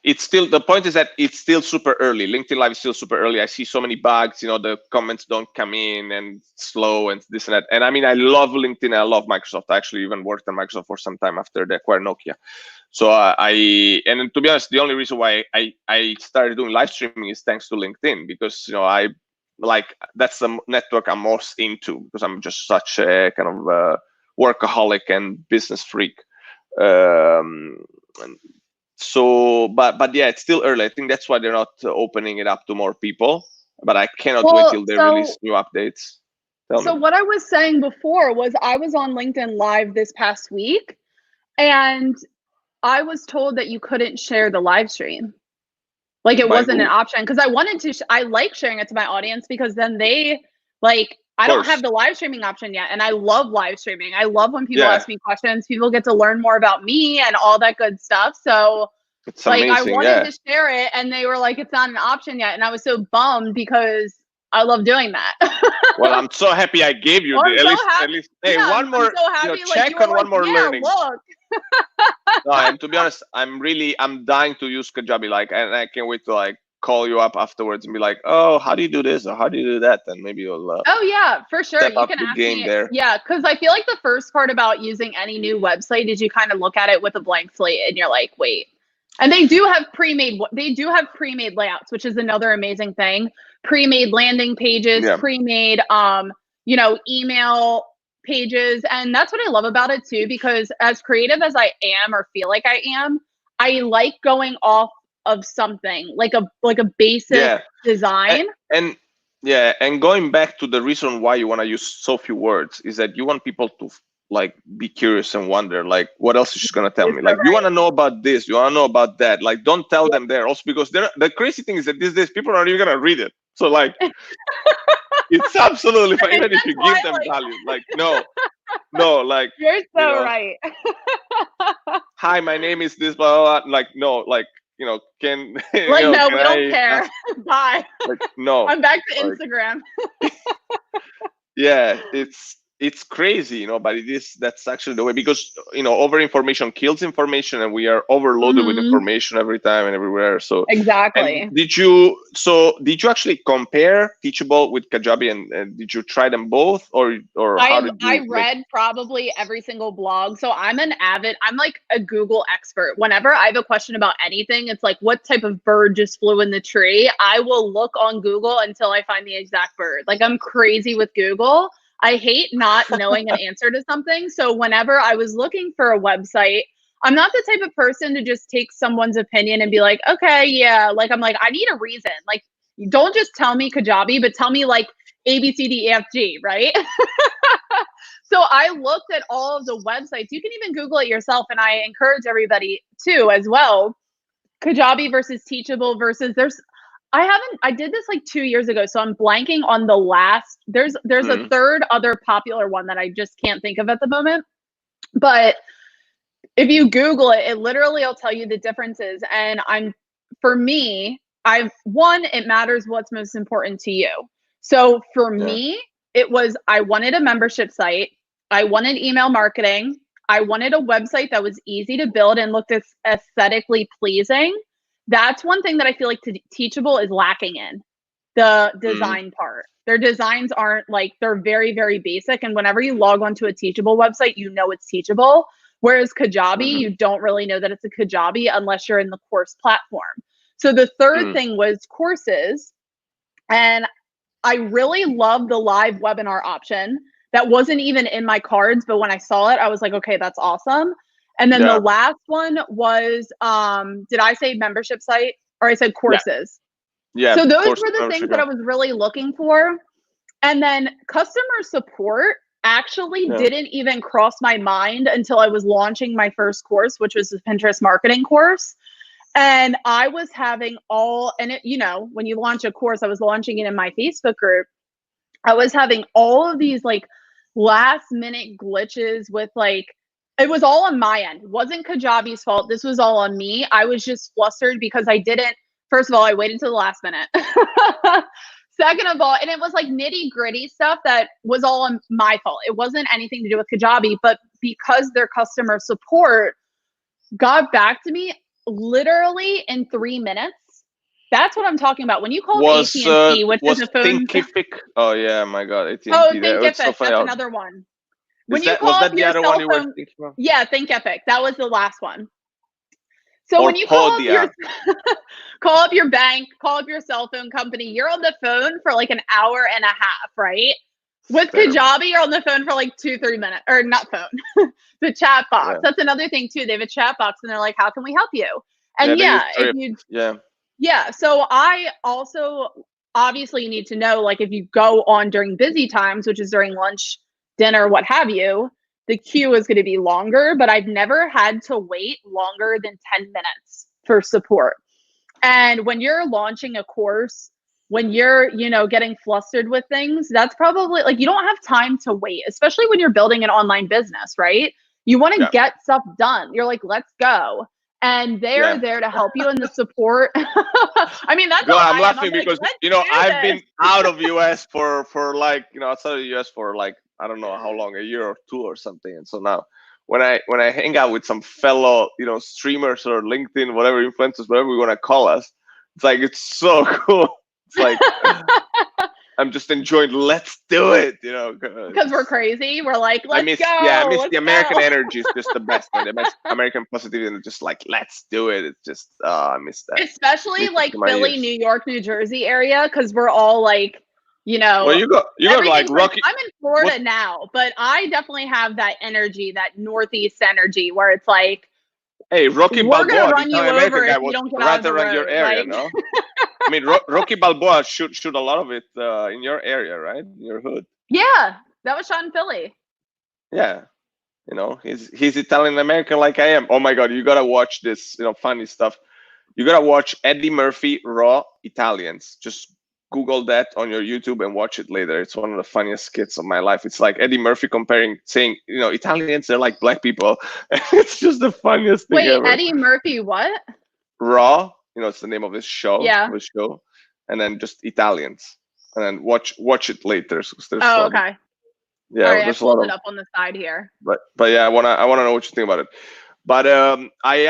It's still, the point is that it's still super early. LinkedIn Live is still super early. I see so many bugs, the comments don't come in and slow and this and that. And I mean, I love LinkedIn. I love Microsoft. I actually even worked on Microsoft for some time after they acquired Nokia. So and to be honest, the only reason why I started doing live streaming is thanks to LinkedIn, because, that's the network I'm most into, because I'm just such a kind of workaholic and business freak. So, but yeah, it's still early. I think that's why they're not opening it up to more people. But I cannot wait till they release new updates. So what I was saying before was I was on LinkedIn Live this past week, and I was told that you couldn't share the live stream. Like it wasn't an option, because I wanted to. I like sharing it to my audience, because then they I don't have the live streaming option yet, and I love live streaming. I love when people ask me questions. People get to learn more about me and all that good stuff. So it's amazing, I wanted to share it, and they were like, it's not an option yet. And I was so bummed, because I love doing that. Well, I'm so happy I gave you at least hey, one more check on one more learning. Look. No, and to be honest, I'm dying to use Kajabi, and I can't wait to call you up afterwards and be like, oh, how do you do this, or how do you do that? And maybe you'll oh yeah, for sure, you can ask me there. Yeah, because I feel like the first part about using any new website is you kind of look at it with a blank slate, and you're like, wait. And they do have pre-made layouts, which is another amazing thing. Pre-made landing pages, pre-made email pages. And that's what I love about it too, because as creative as I am, or feel like I am, I like going off of something like a basic design. And going back to the reason why you want to use so few words is that you want people to be curious and wonder, what else is she gonna tell me? You want to know about this, you want to know about that. Don't tell them there. Also, because the crazy thing is that these days people are not even gonna read it. So it's absolutely fine, even if you give them value. No, you're so right. Hi, my name is this, blah, blah, blah. No, can Like, no, can we don't I care. Bye. like no? I'm back to Like, Instagram. yeah, it's crazy, but that's actually the way, because over information kills information, and we are overloaded with Mhm. information every time and everywhere. So Exactly. did you actually compare Teachable with Kajabi, and did you try them both, or how did I you make? read probably every single blog. So I'm like a Google expert. Whenever I have a question about anything, it's like, what type of bird just flew in the tree? I will look on Google until I find the exact bird. Like, I'm crazy with Google. I hate not knowing an answer to something. So whenever I was looking for a website, I'm not the type of person to just take someone's opinion and be like, okay, yeah. Like, I'm like, I need a reason. Like, don't just tell me Kajabi, but tell me like A, B, C, D, E, F, G, right? So I looked at all of the websites. You can even Google it yourself, and I encourage everybody to as well. Kajabi versus Teachable versus I did this like 2 years ago, so I'm blanking on the last. There's a third other popular one that I just can't think of at the moment. But if you Google it, it literally will tell you the differences. And for me, it matters what's most important to you. So for me, it was, I wanted a membership site. I wanted email marketing. I wanted a website that was easy to build and looked aesthetically pleasing. That's one thing that I feel like Teachable is lacking in, the design part. Their designs aren't like, they're very, very basic. And whenever you log onto a Teachable website, you know it's Teachable. Whereas Kajabi, you don't really know that it's a Kajabi unless you're in the course platform. So the third thing was courses. And I really love the live webinar option. That wasn't even in my cards, but when I saw it, I was like, okay, that's awesome. And then the last one was, did I say membership site, or I said courses? Yeah. So those were the things that I was really looking for. And then customer support actually didn't even cross my mind until I was launching my first course, which was the Pinterest marketing course. And I was having when you launch a course, I was launching it in my Facebook group. I was having all of these like last minute glitches with like, it was all on my end. It wasn't Kajabi's fault. This was all on me. I was just flustered because first of all, I waited till the last minute. Second of all, and it was like nitty gritty stuff that was all on my fault. It wasn't anything to do with Kajabi, but because their customer support got back to me literally in 3 minutes. That's what I'm talking about. When you call AT&T, which is a phone. Thinkific? Oh yeah, my God, AT&T. Oh, Thinkific. That's another one. When you call up your cell phone, yeah, Thinkific. That was the last one. So when you call up your bank, call up your cell phone company, you're on the phone for like an hour and a half, right? With Kajabi, you're on the phone for like 2-3 minutes, or not phone, the chat box. Yeah. That's another thing too. They have a chat box and they're like, how can we help you? And so I also, obviously you need to know, like if you go on during busy times, which is during lunch, dinner, what have you, the queue is going to be longer, but I've never had to wait longer than 10 minutes for support. And when you're launching a course, when you're, getting flustered with things, that's probably like, you don't have time to wait, especially when you're building an online business, right? You want to get stuff done. You're like, let's go. And they're there to help you in the support. I mean, that's I'm laughing because, I've been out of US for like, outside of the US for like, I don't know how long, a year or two or something. And so now when I hang out with some fellow, streamers or LinkedIn, whatever influencers, whatever we want to call us, it's like, it's so cool. It's like, I'm just enjoying, let's do it, because we're crazy. We're like, let's go. Yeah, I miss the American energy is just the best. The best American positivity, and just like, let's do it. It's just, I miss that. Especially like Philly, New York, New Jersey area, because we're all like, Well, you got like Rocky. I'm in Florida now, but I definitely have that energy, that Northeast energy, where it's like, hey, Rocky Balboa, we're gonna run you over if you don't get out of the road. Your area, no? I mean, Rocky Balboa shoot a lot of it in your area, right? In your hood. Yeah, that was shot in Philly. Yeah, he's Italian American like I am. Oh my God, you gotta watch this. Funny stuff. You gotta watch Eddie Murphy Raw Italians. Just Google that on your YouTube and watch it later. It's one of the funniest skits of my life. It's like Eddie Murphy saying, Italians, they're like black people. It's just the funniest thing ever. Wait, Eddie Murphy what? Raw, it's the name of his show, Yeah. and then just Italians, and then watch it later. There's Oh, okay. Yeah, All right, I there's a lot pulled of, it up on the side here. but yeah, I wanna know what you think about it. But I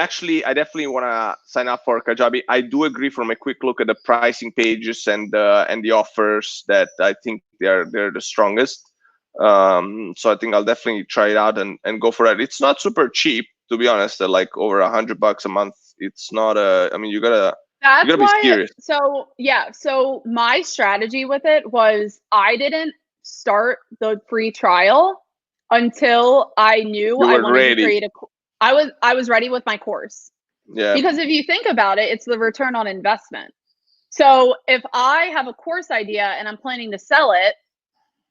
definitely wanna sign up for Kajabi. I do agree from a quick look at the pricing pages and the offers that I think they're the strongest. So I think I'll definitely try it out and go for it. It's not super cheap, to be honest. They're like over $100 a month. It's not I mean, you gotta be serious. So yeah, so my strategy with it was I didn't start the free trial until I knew I wanted to create I was ready with my course. Yeah. Because if you think about it, it's the return on investment. So if I have a course idea and I'm planning to sell it,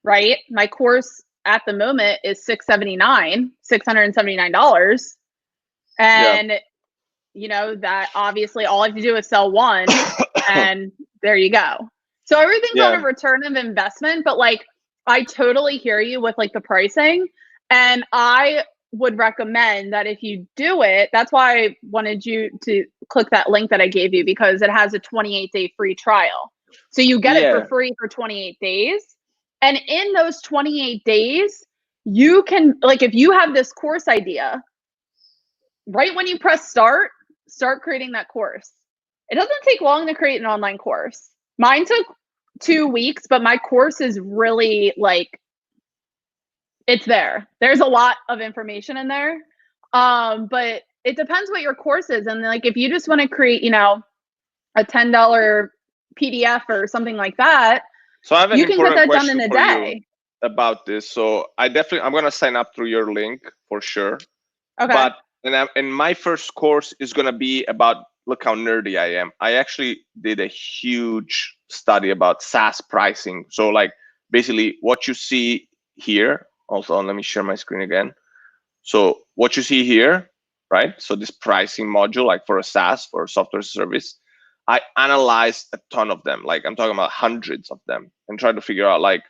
right? My course at the moment is $679. And that obviously all I have to do is sell one and there you go. So everything's on a return of investment, but like I totally hear you with like the pricing, and I would recommend that if you do it, that's why I wanted you to click that link that I gave you, because it has a 28-day free trial. So you get it for free for 28 days. And in those 28 days, you can, like, if you have this course idea, right when you press start creating that course. It doesn't take long to create an online course. Mine took 2 weeks, but my course is really like, it's there. There's a lot of information in there. But it depends what your course is. And like, if you just want to create, a $10 PDF or something like that, so I have you can get that done in a day. About this. So I'm going to sign up through your link for sure. Okay. But and my first course is going to be about, look how nerdy I am. I actually did a huge study about SaaS pricing. So like basically what you see here, also let me share my screen again. So what you see here, right? So this pricing module, like for a SaaS, for a software service, I analyzed a ton of them. Like I'm talking about hundreds of them, and try to figure out like,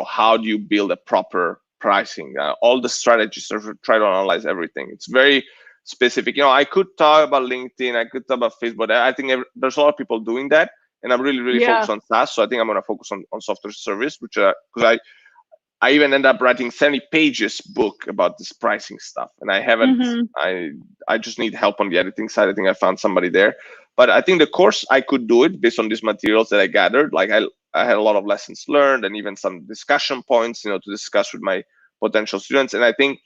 how do you build a proper pricing, all the strategies, try to analyze everything. It's very specific. I could talk about LinkedIn, I could talk about Facebook. I think there's a lot of people doing that, and I'm really focused on SaaS. So I think I'm going to focus on software service, which because I even end up writing 70 pages book about this pricing stuff, and I haven't. I just need help on the editing side. I think I found somebody there, but I think the course I could do it based on these materials that I gathered. Like I had a lot of lessons learned and even some discussion points, to discuss with my potential students. And I think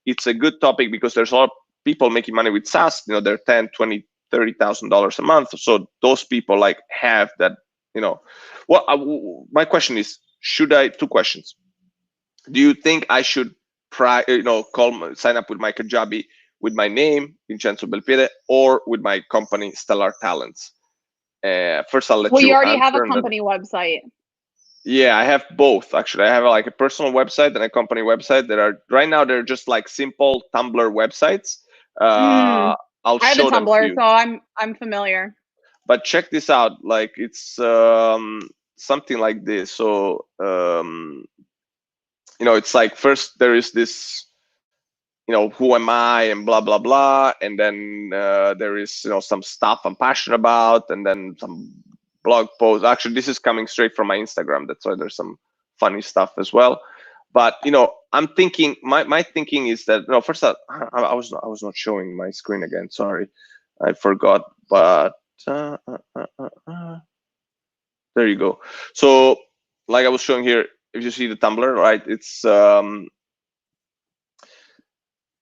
it's a good topic because there's a lot of people making money with SaaS. They're $10,000, $20,000, $30,000 a month. So those people like have that. My question is, two questions. Do you think I should sign up with my Kajabi with my name, Vincenzo Belpiede, or with my company, Stellar Talents? First, I'll let you. Well, you already have a company website. Yeah, I have both actually. I have like a personal website and a company website that are right now they're just like simple Tumblr websites. I'll show them to you. I have a Tumblr, so I'm familiar. But check this out. Like it's something like this. So it's like first there is this, who am I and blah blah blah, and then there is some stuff I'm passionate about, and then some blog posts. Actually, this is coming straight from my Instagram. That's why there's some funny stuff as well. But I'm thinking my thinking is that first I was not showing my screen again. Sorry, I forgot. But there you go. So like I was showing here, if you see the Tumblr, right? It's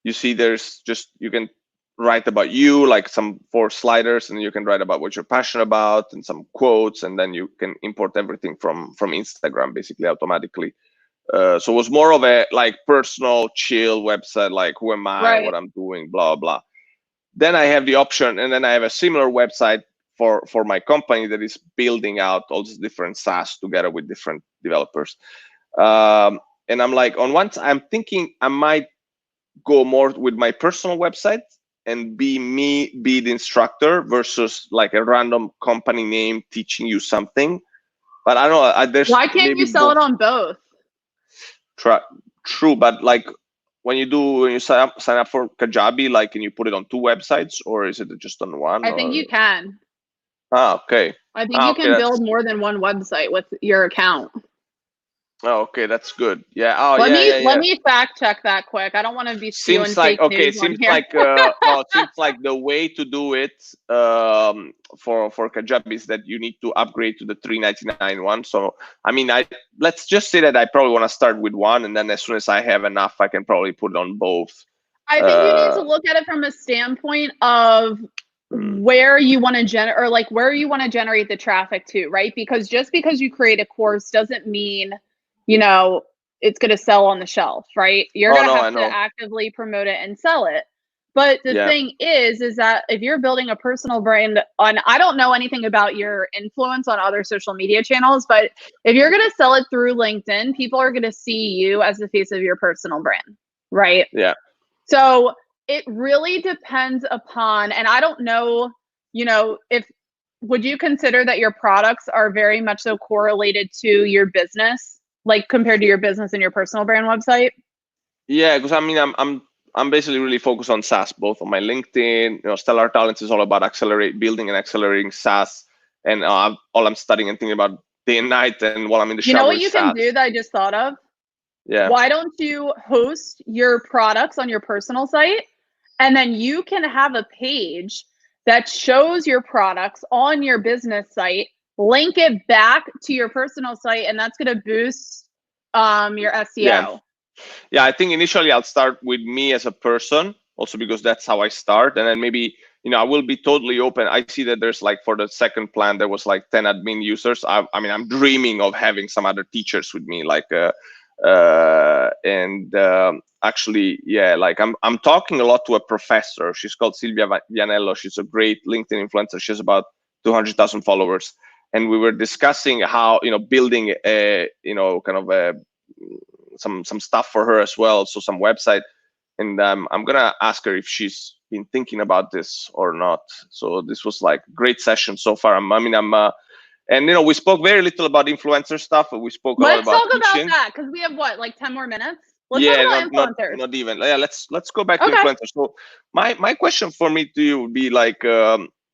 you see there's just, you can write about you, like some 4 sliders, and you can write about what you're passionate about and some quotes, and then you can import everything from Instagram basically automatically. So it was more of a like personal chill website, like who am I, what I'm doing, blah blah. Then I have the option, and then I have a similar website for my company that is building out all these different SaaS together with different developers. And I'm like, on once I'm thinking I might go more with my personal website and be the instructor versus like a random company name teaching you something. But I don't know. Why can't you sell it on both? True, but like when you sign up for Kajabi, like, can you put it on 2 websites, or is it just on one? I think you can. Okay. I think you can build more than one website with your account. Oh, okay, that's good. Yeah. Oh, Let me fact check that quick. I don't want to be spewing fake news on here. It seems like the way to do it for Kajabi is that you need to upgrade to the $3.99 one. So I mean, let's just say that I probably want to start with one, and then as soon as I have enough, I can probably put it on both. I think you need to look at it from a standpoint of where you want to where you want to generate the traffic to, right? Because just because you create a course doesn't mean, you know, it's going to sell on the shelf, right? You're going to have to actively promote it and sell it. But the thing is that if you're building a personal brand on, I don't know anything about your influence on other social media channels, but if you're going to sell it through LinkedIn, people are going to see you as the face of your personal brand, right? Yeah. So it really depends upon, and I don't know, you know, would you consider that your products are very much so correlated to your business, like compared to your business and your personal brand website? Yeah, because I mean, I'm basically really focused on SaaS, both on my LinkedIn. You know, Stellar Talents is all about building and accelerating SaaS, and all I'm studying and thinking about day and night, and while I'm in the shower. You know what you can do that I just thought of? Yeah. Why don't you host your products on your personal site, and then you can have a page that shows your products on your business site, link it back to your personal site, and that's going to boost your SEO. Yeah, I think initially I'll start with me as a person, also because that's how I start, and then maybe, you know, I will be totally open. I see that there's like, for the second plan, there was like 10 admin users. I mean, I'm dreaming of having some other teachers with me, like actually, yeah, like I'm talking a lot to a professor. She's called Silvia Vianello. She's a great LinkedIn influencer. She has about 200,000 followers, and we were discussing how, you know, building a, you know, kind of a some stuff for her as well, so some website. And I'm gonna ask her if she's been thinking about this or not. So this was like great session so far. And you know, we spoke very little about influencer stuff. We spoke a lot about teaching. Let's talk about that, because we have what, like 10 more minutes? Let's talk about influencers. Not even. Yeah, let's go back to influencers. So my question for me to you would be like,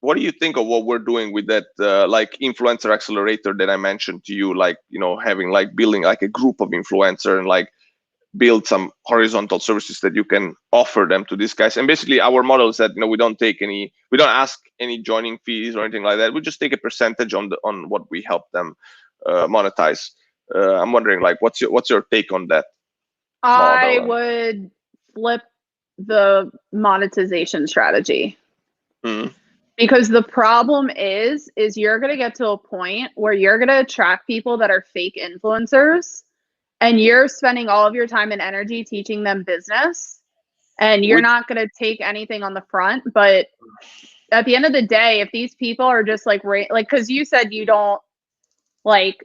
what do you think of what we're doing with that like influencer accelerator that I mentioned to you? Like, you know, having like building like a group of influencer and like build some horizontal services that you can offer them to these guys. And basically our model is that, you know, we don't ask any joining fees or anything like that. We just take a percentage on what we help them monetize. I'm wondering, like, what's your take on that model? I would flip the monetization strategy. Because the problem is you're going to get to a point where you're going to attract people that are fake influencers, and you're spending all of your time and energy teaching them business, and you're not going to take anything on the front. But at the end of the day, if these people are just like, because you said you don't like,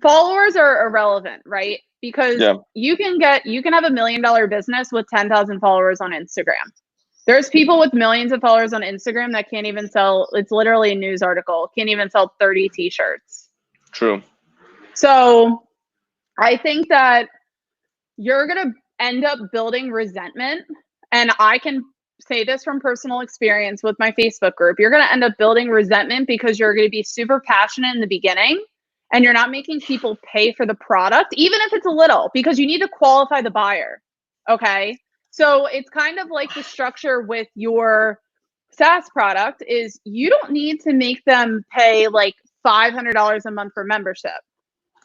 followers are irrelevant, right? Because you can have $1 million business with 10,000 followers on Instagram. There's people with millions of followers on Instagram that can't even sell, it's literally a news article, can't even sell 30 t-shirts. True. So I think that you're going to end up building resentment. And I can say this from personal experience with my Facebook group. You're going to end up building resentment because you're going to be super passionate in the beginning, and you're not making people pay for the product, even if it's a little, because you need to qualify the buyer. Okay. So it's kind of like the structure with your SaaS product is you don't need to make them pay like $500 a month for membership.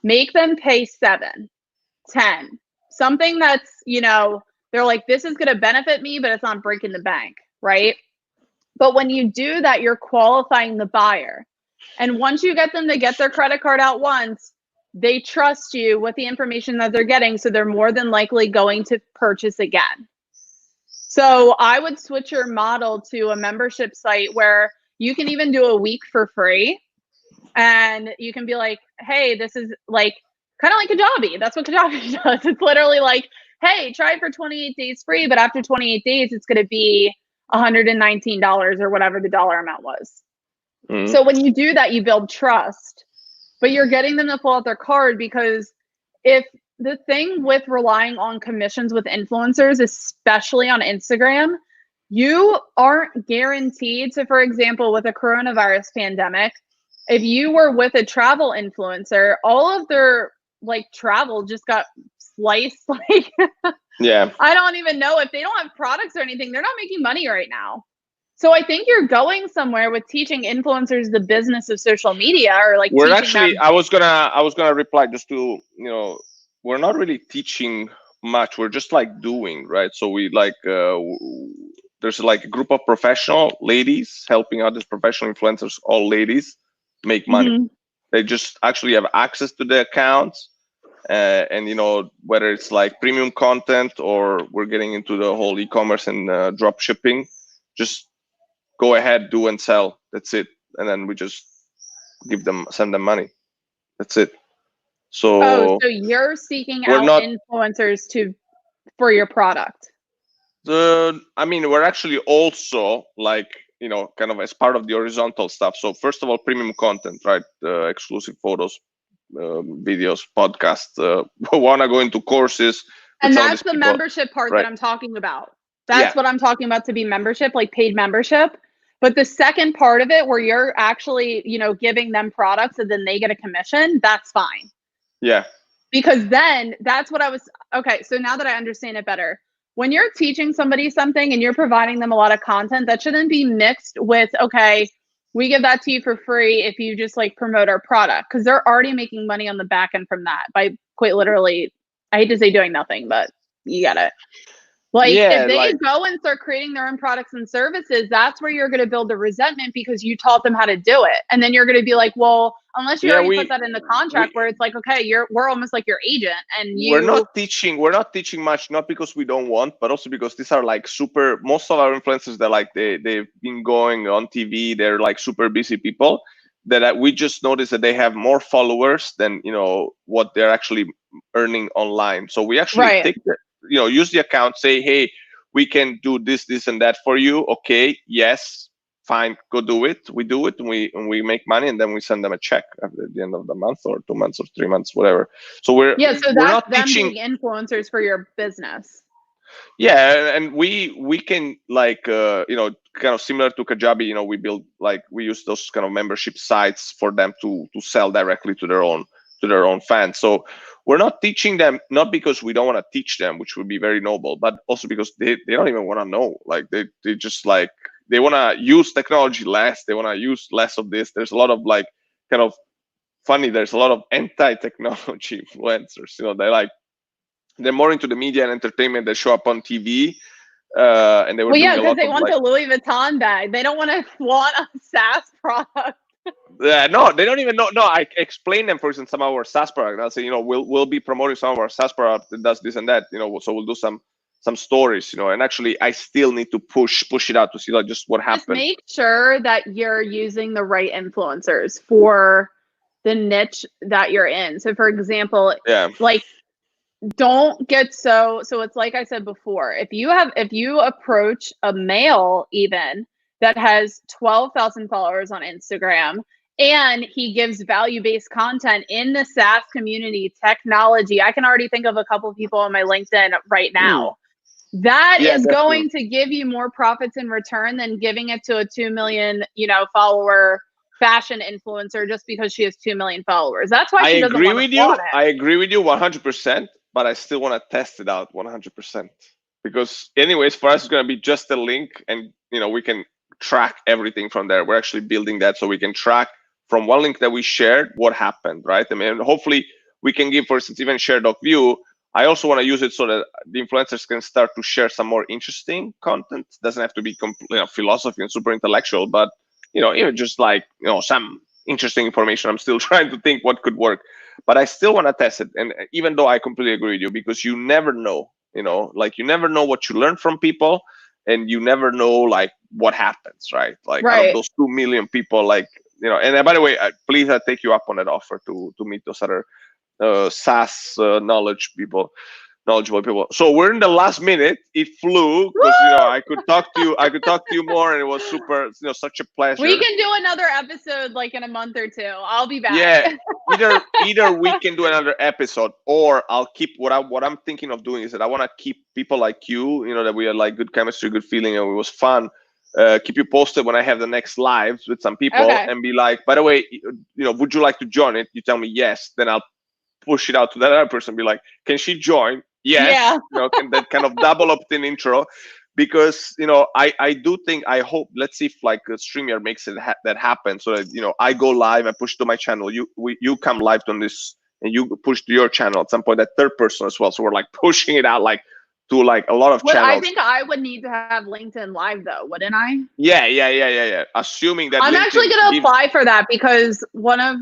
Make them pay $7, $10, something that's, you know, they're like, this is going to benefit me, but it's not breaking the bank, right? But when you do that, you're qualifying the buyer. And once you get them to get their credit card out once, they trust you with the information that they're getting. So they're more than likely going to purchase again. So I would switch your model to a membership site where you can even do a week for free. And you can be like, hey, this is like kind of like Kajabi. That's what Kajabi does. It's literally like, hey, try it for 28 days free, but after 28 days, it's going to be $119 or whatever the dollar amount was. So when you do that, you build trust, but you're getting them to pull out their card, because if the thing with relying on commissions with influencers, especially on Instagram, you aren't guaranteed. So, for example, with the coronavirus pandemic, if you were with a travel influencer, all of their like travel just got sliced. Like, Yeah. I don't even know if they don't have products or anything, they're not making money right now. So I think you're going somewhere with teaching influencers the business of social media, or like We're teaching actually, them. I was gonna reply just to, we're not really teaching much. We're just like doing, right? So we like, there's like a group of professional ladies helping out these professional influencers, all ladies, make money. Mhm. They just actually have access to the accounts. And whether it's like premium content or we're getting into the whole e-commerce and drop shipping, just go ahead, do and sell. That's it. And then we just send them money. That's it. Oh, So so you're seeking we're out not influencers for your product. I mean, we're actually also like, kind of as part of the horizontal stuff. So first of all, premium content, right? Exclusive photos, videos, podcasts. Want to go into courses. And that's the membership part that right? I'm talking about. Yeah. That's what I'm talking about, to be membership, like paid membership. But the second part of it, where you're actually, giving them products and then they get a commission, that's fine. Yeah. Because then that's what okay. So now that I understand it better, when you're teaching somebody something and you're providing them a lot of content, that shouldn't be mixed with, okay, we give that to you for free if you just like promote our product, because they're already making money on the back end from that by quite literally, I hate to say doing nothing, but you get it. Like, Yeah, if they like, go and start creating their own products and services, that's where you're going to build the resentment, because you taught them how to do it. And then you're going to be like, well, unless you already put that in the contract where it's like, okay, we're almost like your agent, and we're not teaching much, not because we don't want, but also because these are like most of our influencers, they're like, they've been going on TV, they're like super busy people that we just noticed that they have more followers than what they're actually earning online. So we actually take use the account, say, hey, we can do this, this, and that for you. Okay, yes, fine, go do it. We do it, and we make money, and then we send them a check at the end of the month, or 2 months, or 3 months, whatever. So we're not them teaching being influencers for your business. Yeah, and we can like kind of similar to Kajabi, we use those kind of membership sites for them to sell directly to their own fans. So we're not teaching them, not because we don't want to teach them, which would be very noble, but also because they don't even want to know. Like they just like, they want to use technology less, they want to use less of this. There's a lot of like kind of funny, there's a lot of anti-technology influencers, they're more into the media and entertainment. They show up on TV, and they were doing a lot because they of want the Louis Vuitton bag. They don't want a SaaS product. Yeah, no, they don't even know. No, I explain them, for instance, some of our SaaS product. I'll say, we'll be promoting some of our SaaS product that does this and that. So we'll do some stories. And actually, I still need to push it out to see like just what happened. Just make sure that you're using the right influencers for the niche that you're in. So, for example, like, don't get so it's like I said before, if you approach a male even that has 12,000 followers on Instagram, and he gives value-based content in the SaaS community, technology, I can already think of a couple of people on my LinkedIn right now. That is going to give you more profits in return than giving it to a 2 million, follower fashion influencer just because she has 2 million followers. That's why she doesn't want to flaunt it. I agree with you 100%, but I still want to test it out 100%, because anyways, for us, it's going to be just a link, and we can track everything from there. We're actually building that so we can track from one link that we shared what happened, right? I mean, hopefully we can give, for instance, even share doc view. I also want to use it so that the influencers can start to share some more interesting content. It doesn't have to be philosophy and super intellectual, but even just like some interesting information. I'm still trying to think what could work, but I still want to test it. And even though I completely agree with you, because you never know, like you never know what you learn from people, and you never know like what happens, right? Like out of those 2 million people, like And by the way, please, I take you up on that offer to meet those other SaaS knowledge people. knowledgeable people. So we're in the last minute. It flew because I could talk to you. I could talk to you more, and it was super. Such a pleasure. We can do another episode like in a month or two. I'll be back. Yeah, either we can do another episode, or I'll keep what I'm thinking of doing is that I want to keep people like you. That we had like good chemistry, good feeling, and it was fun. Keep you posted when I have the next lives with some people, and be like, by the way, would you like to join it? You tell me yes, then I'll push it out to that other person. Be like, can she join? Yes. Yeah. And that kind of double opt-in intro, because I do think, I hope, let's see if like StreamYard makes it that happen, so that I go live, I push to my channel, you come live on this, and you push to your channel at some point, that third person as well. So we're like pushing it out like to like a lot of channels. I think I would need to have LinkedIn Live though, wouldn't I? Yeah. Assuming that I'm actually going to apply for that, because one of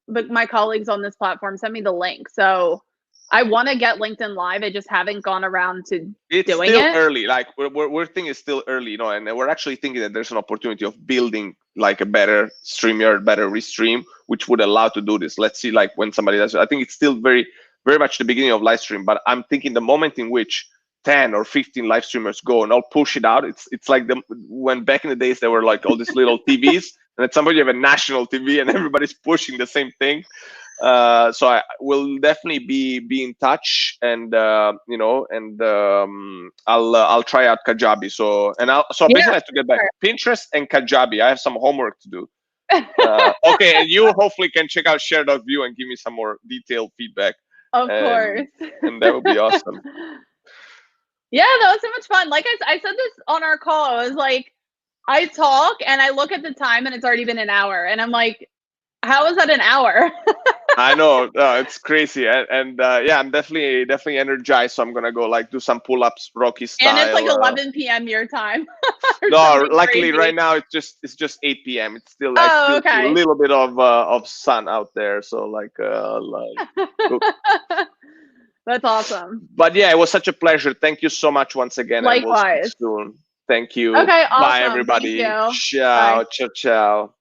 my colleagues on this platform sent me the link. So I want to get LinkedIn Live. I just haven't gone around to doing it. It's still early. Like we're thinking it's still early, and we're actually thinking that there's an opportunity of building like a better StreamYard, better Restream, which would allow to do this. Let's see, like when somebody does it. I think it's still very, very much the beginning of LiveStream, but I'm thinking the moment in which 10 or 15 live streamers go and I'll push it out. It's like when back in the days there were like all these little TVs, and at some point you have a national TV and everybody's pushing the same thing. So I will definitely be in touch, and I'll try out Kajabi. So basically I have to get back Pinterest and Kajabi. I have some homework to do. Okay, and you hopefully can check out Share.view and give me some more detailed feedback. Of course. And that would be awesome. Yeah, that was so much fun. Like I said this on our call, I was like, I talk and I look at the time and it's already been an hour, and I'm like, how is that an hour? I know, it's crazy, and yeah, I'm definitely energized. So I'm gonna go like do some pull-ups, Rocky style. And it's like 11 p.m. your time. No, luckily right now it's just 8 p.m. It's still like a little bit of sun out there, so like That's awesome. But yeah, it was such a pleasure. Thank you so much once again. Likewise. And we'll see you soon. Thank you. Okay, awesome. Bye everybody. Thank you. Ciao. Bye. Ciao.